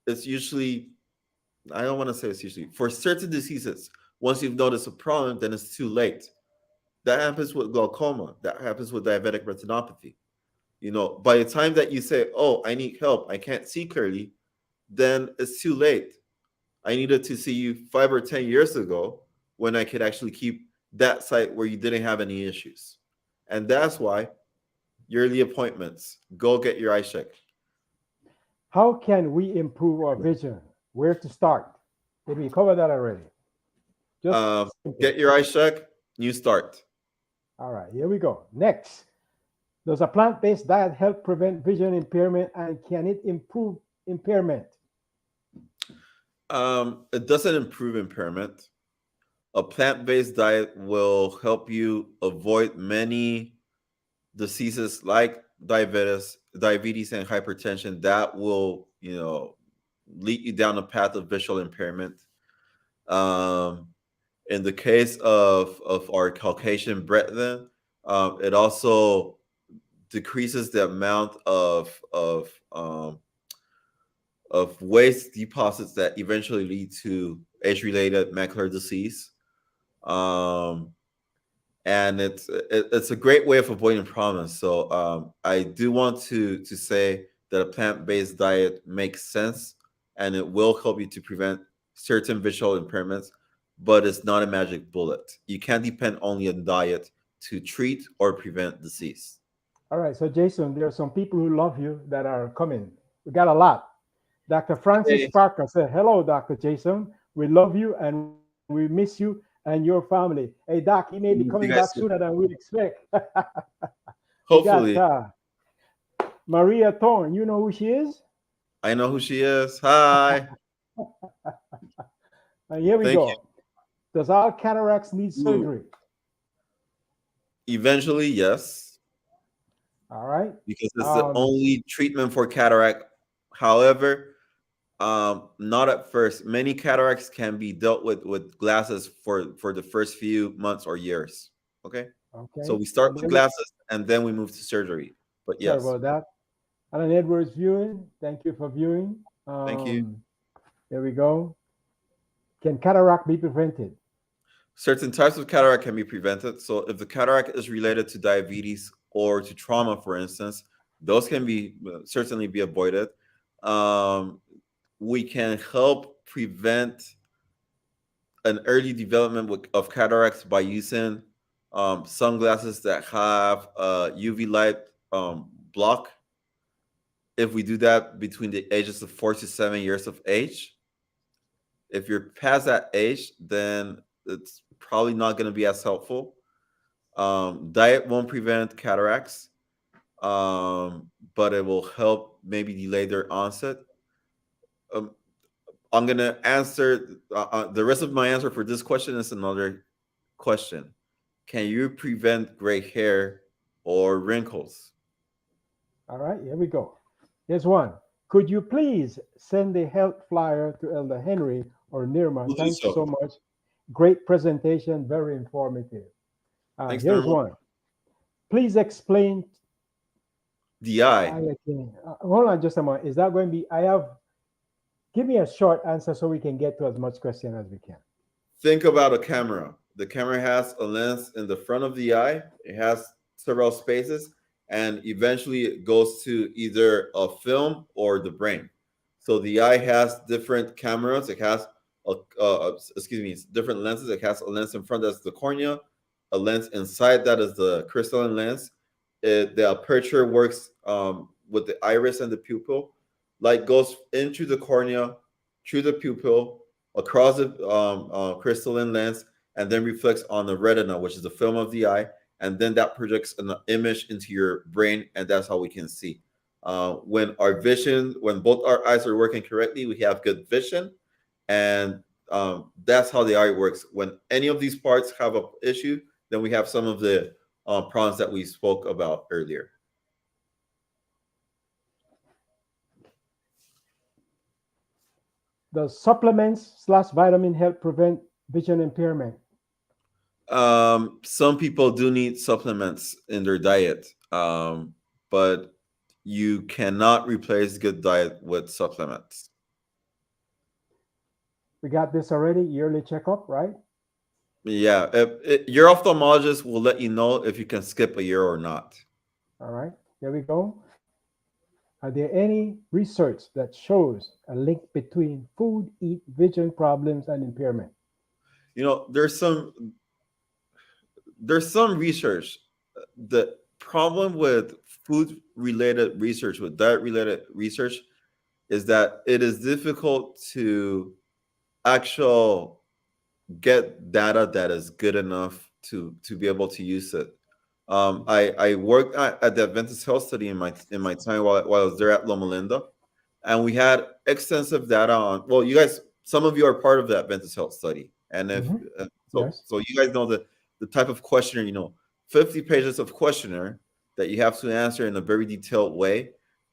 it's usually, I don't want to say it's usually, for certain diseases, once you've noticed a problem, then it's too late. That happens with glaucoma. That happens with diabetic retinopathy. By the time that you say, "Oh, I need help. I can't see clearly," then it's too late. I needed to see you 5 or 10 years ago when I could actually keep that sight where you didn't have any issues. And that's why yearly appointments. Go get your eye check. How can we improve our vision? Where to start? Did we cover that already? Just Um, simple. get your eye check. New start. All right, here we go. Next, does a plant-based diet help prevent vision impairment, and can it improve impairment? It doesn't improve impairment. A plant-based diet will help you avoid many diseases like diabetes and hypertension, that will, lead you down a path of visual impairment. Um, in the case of our Caucasian brethren, it also decreases the amount of waste deposits that eventually lead to age-related macular disease. Um, and it's a great way of avoiding problems. So I do want to say that a plant-based diet makes sense, and it will help you to prevent certain visual impairments, but it's not a magic bullet. You can't depend only on diet to treat or prevent disease. All right. So, Jason, there are some people who love you that are coming. We got a lot. Dr. Francis Hey, Parker said, "Hello, Dr. Jason. We love you and we miss you and your family." Hey, Doc, he may be coming back you sooner guys than too. we expect. We got Hopefully, Maria Thorne. You know who she is? I know who she is. Hi, And here we thank go. Does all cataracts need you. surgery? Eventually, yes, All right. because it's the Um, only treatment for cataract. However, not at first. Many cataracts can be dealt with glasses for the first few months or years. Okay, so okay. we start And with then, glasses and then we move to surgery. But sorry yes, about that. Alan Edwards viewing. Thank you for viewing. thank you. There we go. Can cataract be prevented? Certain types of cataract can be prevented. So if the cataract is related to diabetes or to trauma, for instance, those can be certainly be avoided. Um, we can help prevent an early development of cataracts by using sunglasses that have UV light block. If we do that between the ages of 4 to 7 years of age, if you're past that age, then it's probably not going to be as helpful. Diet won't prevent cataracts, but it will help maybe delay their onset. Um, I'm going to answer the rest of my answer for this question is another question. Can you prevent gray hair or wrinkles? All right, here we go. Here's one. Could you please send the health flyer to Elder Henry or Nirma? We'll do Thanks so. so much. Great presentation, very informative. Thanks, Here's Norma. one. Please explain. The eye. Hold on just a moment. Is that going to be? Give me a short answer so we can get to as much question as we can. Think about a camera. The camera has a lens in the front of the eye. It has several spaces, and eventually it goes to either a film or the brain. So the eye has different cameras. It has different lenses. It has a lens in front that's the cornea, a lens inside that is the crystalline lens. The aperture works with the iris and the pupil. Light goes into the cornea, through the pupil, across the crystalline lens, and then reflects on the retina, which is the film of the eye, and then that projects an image into your brain, and that's how we can see. When both our eyes are working correctly, we have good vision, and that's how the eye works. When any of these parts have an issue, then we have some of the problems that we spoke about earlier. Does supplements/vitamin help prevent vision impairment? Some people do need supplements in their diet, but you cannot replace good diet with supplements. We got this already. Yearly checkup, right? Yeah, your ophthalmologist will let you know if you can skip a year or not. All right. Here we go. Are there any research that shows a link between food, eat, vision problems, and impairment? You know, there's some research. The problem with food related research, with diet related research, is that it is difficult to actual get data that is good enough to be able to use it. I worked at the Adventist Health Study in my time while I was there at Loma Linda, and we had extensive data on. Well, you guys, some of you are part of the Adventist Health Study, and if Hmm. so, Yes. so you guys know the type of questionnaire. 50 pages of questionnaire that you have to answer in a very detailed way.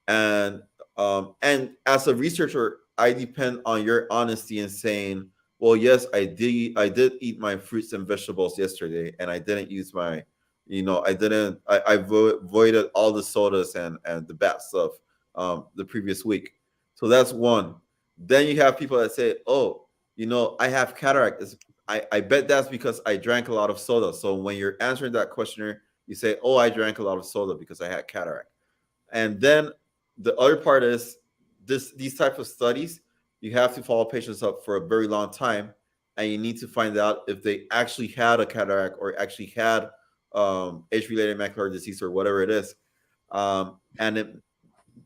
And as a researcher, I depend on your honesty in saying, well, yes, I did eat my fruits and vegetables yesterday, and I didn't use my, I avoided all the sodas and the bad stuff the previous week. So that's one. Then you have people that say, oh, I have cataract. I bet that's because I drank a lot of soda. So when you're answering that questionnaire, you say, oh, I drank a lot of soda because I had cataract. And then the other part is these type of studies, you have to follow patients up for a very long time, and you need to find out if they actually had a cataract or actually had age-related macular disease or whatever it is.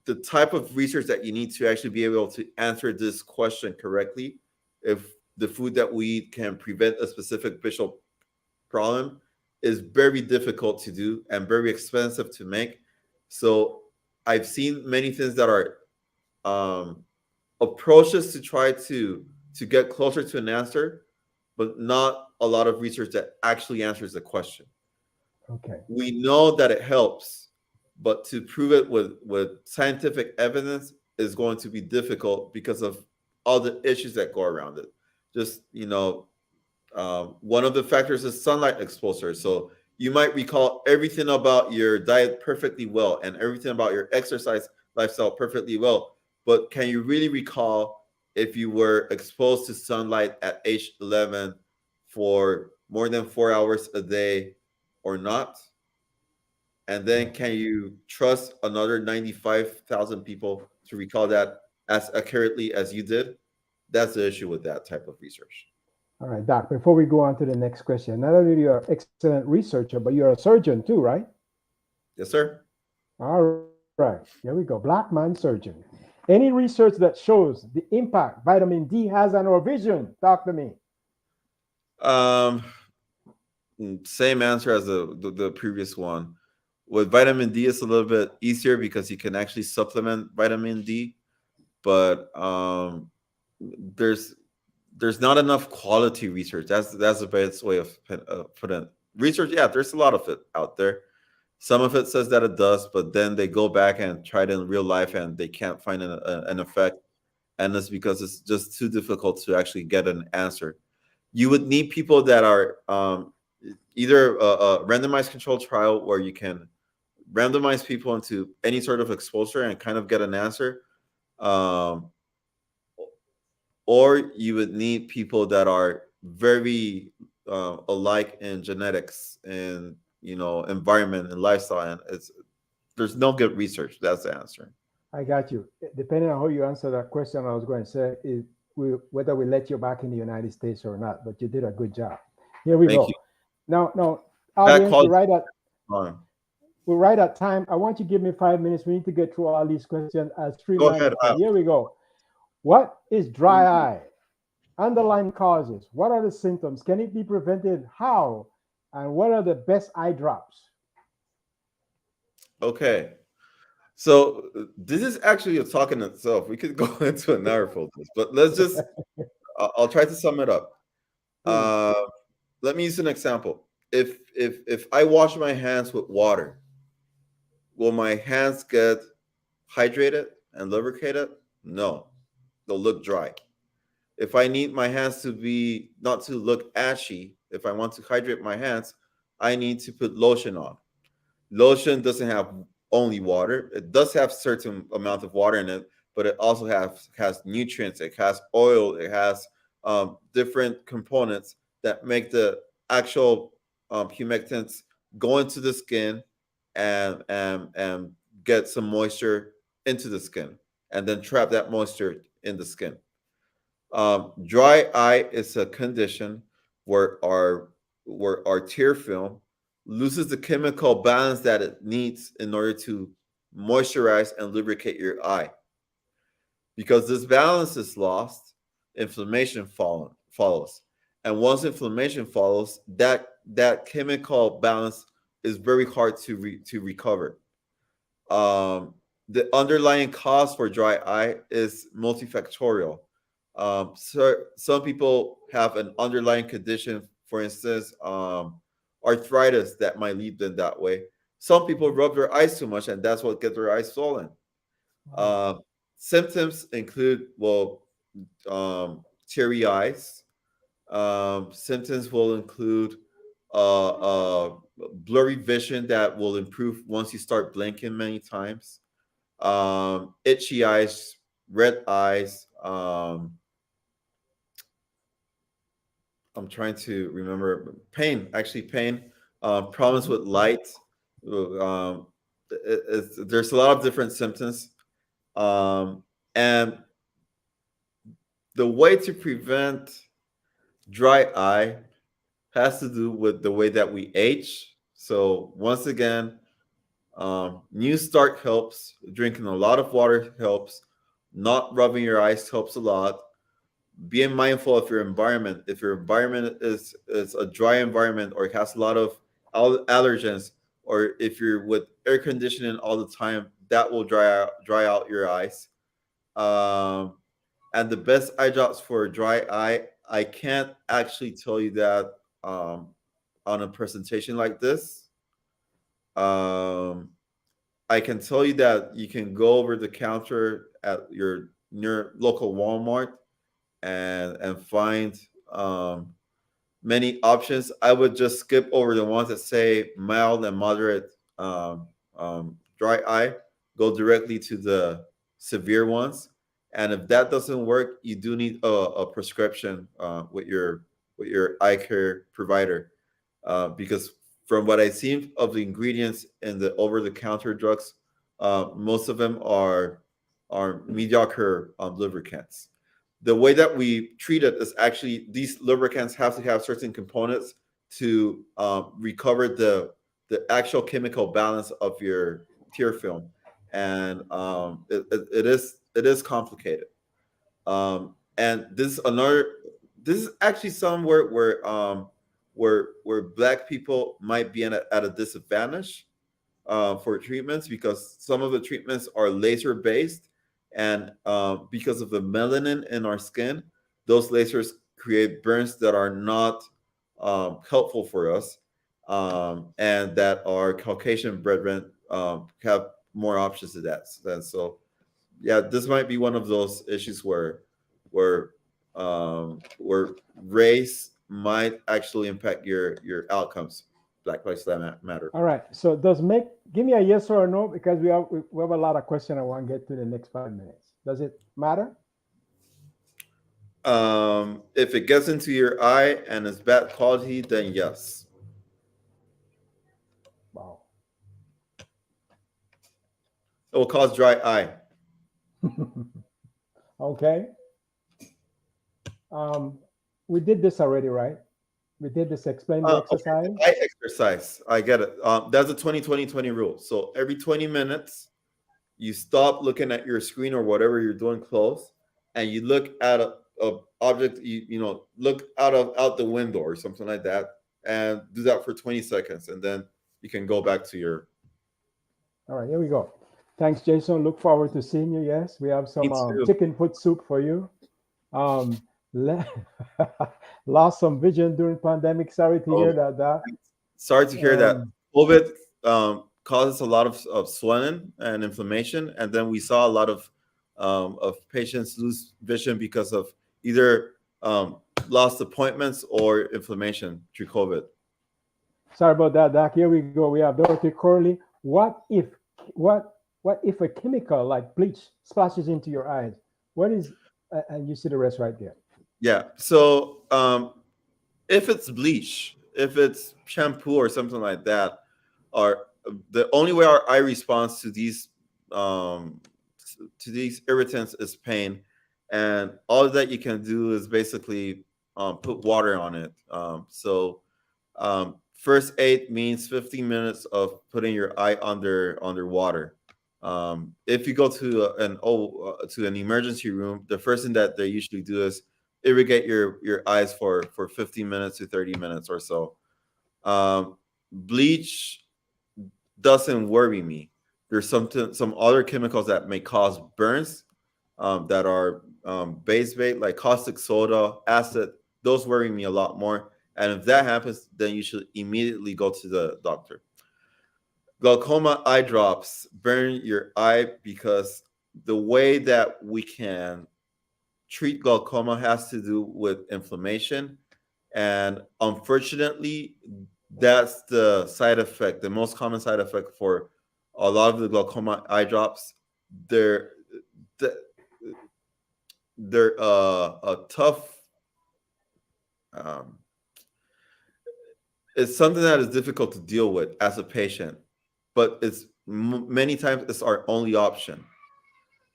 The type of research that you need to actually be able to answer this question correctly, if the food that we eat can prevent a specific visual problem, is very difficult to do and very expensive to make. So I've seen many things that are approaches to try to get closer to an answer, but not a lot of research that actually answers the question. Okay. We know that it helps, but to prove it with scientific evidence is going to be difficult because of all the issues that go around it. Just, one of the factors is sunlight exposure. So you might recall everything about your diet perfectly well and everything about your exercise lifestyle perfectly well. But can you really recall if you were exposed to sunlight at age 11 for more than 4 hours a day or not? And then can you trust another 95,000 people to recall that as accurately as you did? That's the issue with that type of research. All right, Doc, before we go on to the next question, not only you're an excellent researcher, but you're a surgeon too, right? Yes, sir. All right, here we go. Black man surgeon. Any research that shows the impact vitamin D has on our vision? Talk to me. Same answer as the previous one. With vitamin D, it's a little bit easier because you can actually supplement vitamin D, but there's not enough quality research. That's the best way of putting it. Research. Yeah, there's a lot of it out there. Some of it says that it does, but then they go back and try it in real life and they can't find an effect, and it's because it's just too difficult to actually get an answer. You would need people that are either a randomized controlled trial where you can randomize people into any sort of exposure and kind of get an answer, um, or you would need people that are very alike in genetics and environment and lifestyle. And there's no good research. That's the answer. I got you. Depending on how you answer that question, I was going to say is whether we let you back in the United States or not. But you did a good job. Here we Thank go. you. Now, audience, Fine. we're right at time. I want you to give me 5 minutes. We need to get through all these questions as Go streamlined. ahead. Here we go. What is dry eye? Underlying causes. What are the symptoms? Can it be prevented? How? And what are the best eye drops? Okay. So this is actually a talk in itself. We could go into another focus, but let's just, I'll try to sum it up. Let me use an example. If I wash my hands with water, will my hands get hydrated and lubricated? No, they'll look dry. If I need my hands to be not to look ashy, if I want to hydrate my hands, I need to put lotion on. Lotion doesn't have only water. It does have certain amount of water in it, but it also has nutrients. It has oil. It has different components that make the actual humectants go into the skin and get some moisture into the skin, and then trap that moisture in the skin. Dry eye is a condition where our tear film loses the chemical balance that it needs in order to moisturize and lubricate your eye. Because this balance is lost, inflammation follows. And once inflammation follows, that chemical balance is very hard to recover. The underlying cause for dry eye is multifactorial. So some people have an underlying condition, for instance, arthritis, that might lead them that way. Some people rub their eyes too much, and that's what gets their eyes swollen. Uh, Symptoms include, well, teary eyes. Symptoms will include blurry vision that will improve once you start blinking many times. Itchy eyes, red eyes. I'm trying to remember pain. Actually, pain. Problems with light. Um, there's a lot of different symptoms, and the way to prevent dry eye has to do with the way that we age. So once again, new start helps. Drinking a lot of water helps. Not rubbing your eyes helps a lot. Being mindful of your environment. If your environment is a dry environment or it has a lot of allergens, or if you're with air conditioning all the time, that will dry out your eyes. Um, and the best eye drops for dry eye, I can't actually tell you that um, on a presentation like this. Um, I can tell you that you can go over the counter at your near local Walmart and find um, many options. I would just skip over the ones that say mild and moderate dry eye, go directly to the severe ones. And if that doesn't work, you do need a prescription with your eye care provider, because from what I see of the ingredients in the over-the-counter drugs, most of them are mediocre lubricants. The way that we treat it is actually these lubricants have to have certain components to recover the actual chemical balance of your tear film, and it is complicated. And this is actually somewhere where black people might be at a disadvantage for treatments, because some of the treatments are laser based, and because of the melanin in our skin, those lasers create burns that are not helpful for us, and that our Caucasian brethren have more options to that. And so, yeah, this might be one of those issues where where race might actually impact your outcomes. Black Lives Matter. All right. So give me a yes or a no, because we have a lot of questions I want to get to in the next 5 minutes. Does it matter? If it gets into your eye and it's bad quality, then yes. Wow. It will cause dry eye. Okay. We did this already, right? We did this, explain the exercise. Okay, eye exercise. I get it. That's a 20-20-20 rule. So every 20 minutes, you stop looking at your screen or whatever you're doing close, and you look at a object. You look out the window or something like that, and do that for 20 seconds, and then you can go back to your. All right, here we go. Thanks, Jason. Look forward to seeing you. Yes, we have some chicken foot soup for you. Lost some vision during pandemic. Sorry to hear that. Sorry to hear that. COVID causes a lot of swelling and inflammation, and then we saw a lot of patients lose vision because of either lost appointments or inflammation through COVID. Sorry about that, Doc. Here we go. We have Dorothy Corley. What if a chemical like bleach splashes into your eyes? What is and you see the rest right there. Yeah. So if it's bleach, if it's shampoo or something like that, or the only way our eye responds to these irritants is pain, and all that you can do is basically put water on it. First aid means 15 minutes of putting your eye under water. If you go to an emergency room, the first thing that they usually do is irrigate your eyes for 15 minutes to 30 minutes or so. Bleach doesn't worry me. There's some other chemicals that may cause burns that are base-based, like caustic soda, acid. Those worry me a lot more. And if that happens, then you should immediately go to the doctor. glaucoma eye drops burn your eye because the way that we can treat glaucoma has to do with inflammation. And unfortunately, that's the side effect, the most common side effect for a lot of the glaucoma eye drops. They're they're a tough. Um, it's something that is difficult to deal with as a patient, but it's many times it's our only option.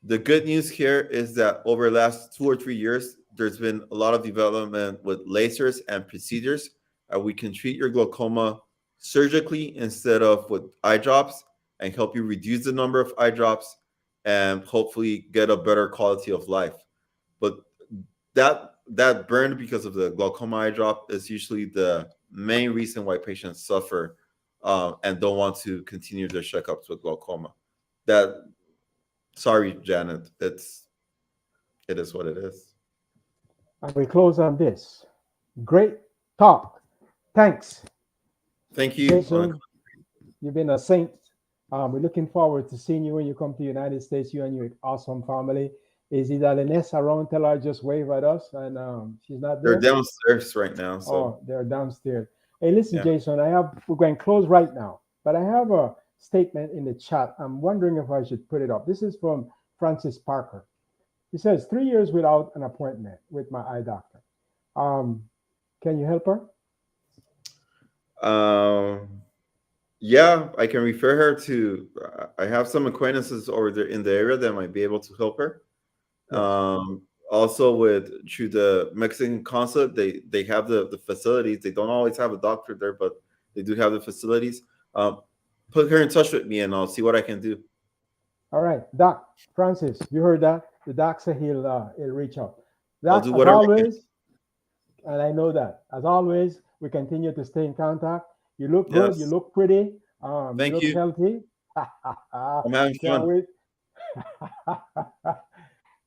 The good news here is that over the last 2 or 3 years, there's been a lot of development with lasers and procedures. We can treat your glaucoma surgically instead of with eye drops and help you reduce the number of eye drops and hopefully get a better quality of life. But that burn because of the glaucoma eye drop is usually the main reason why patients suffer and don't want to continue their checkups with glaucoma. That Sorry, Janet. It is what it is. And we close on this. Great talk. Thanks, Thank you. Jason. You've been a saint. We're looking forward to seeing you when you come to the United States, you and your awesome family. Is Idalines around? Tell her just wave at us. And she's not They're there? downstairs right now. So Oh, they're downstairs. Hey, listen, yeah. Jason, we're going to close right now, but I have a statement in the chat. I'm wondering if I should put it up. This is from Francis Parker. He says, 3 years without an appointment with my eye doctor. Can you help her? Yeah, I can refer her to. I have some acquaintances over there in the area that might be able to help her. Yes. Also, through the Mexican consulate, they have the facilities. They don't always have a doctor there, but they do have the facilities. Put her in touch with me, and I'll see what I can do. All right, Doc Francis, you heard that? The doc said he'll reach out. Doc, I'll do whatever. As always, and I know that. As always, we continue to stay in contact. You look good. Yes. You look pretty. Thank you. Look healthy. I'm having fun. Wait.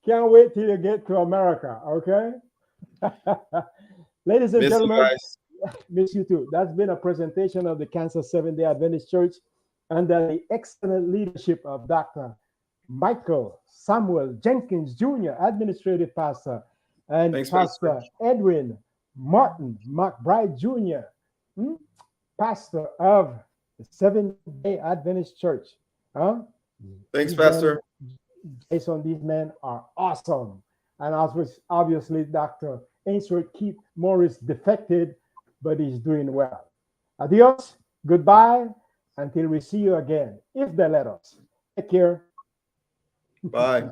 Can't wait till you get to America. Okay. Ladies and gentlemen, miss you too. That's been a presentation of the Kansas Seventh-day Adventist Church under the excellent leadership of Dr. Michael Samuel Jenkins Jr., Administrative Pastor, and Pastor Edwin Martin McBride Jr., Pastor of the Seventh-day Adventist Church. Thanks, Pastor. Jason, these men are awesome. And obviously, Dr. Ainsworth Keith Morris defected, but he's doing well. Adios, goodbye, until we see you again, if they let us. Take care. Bye.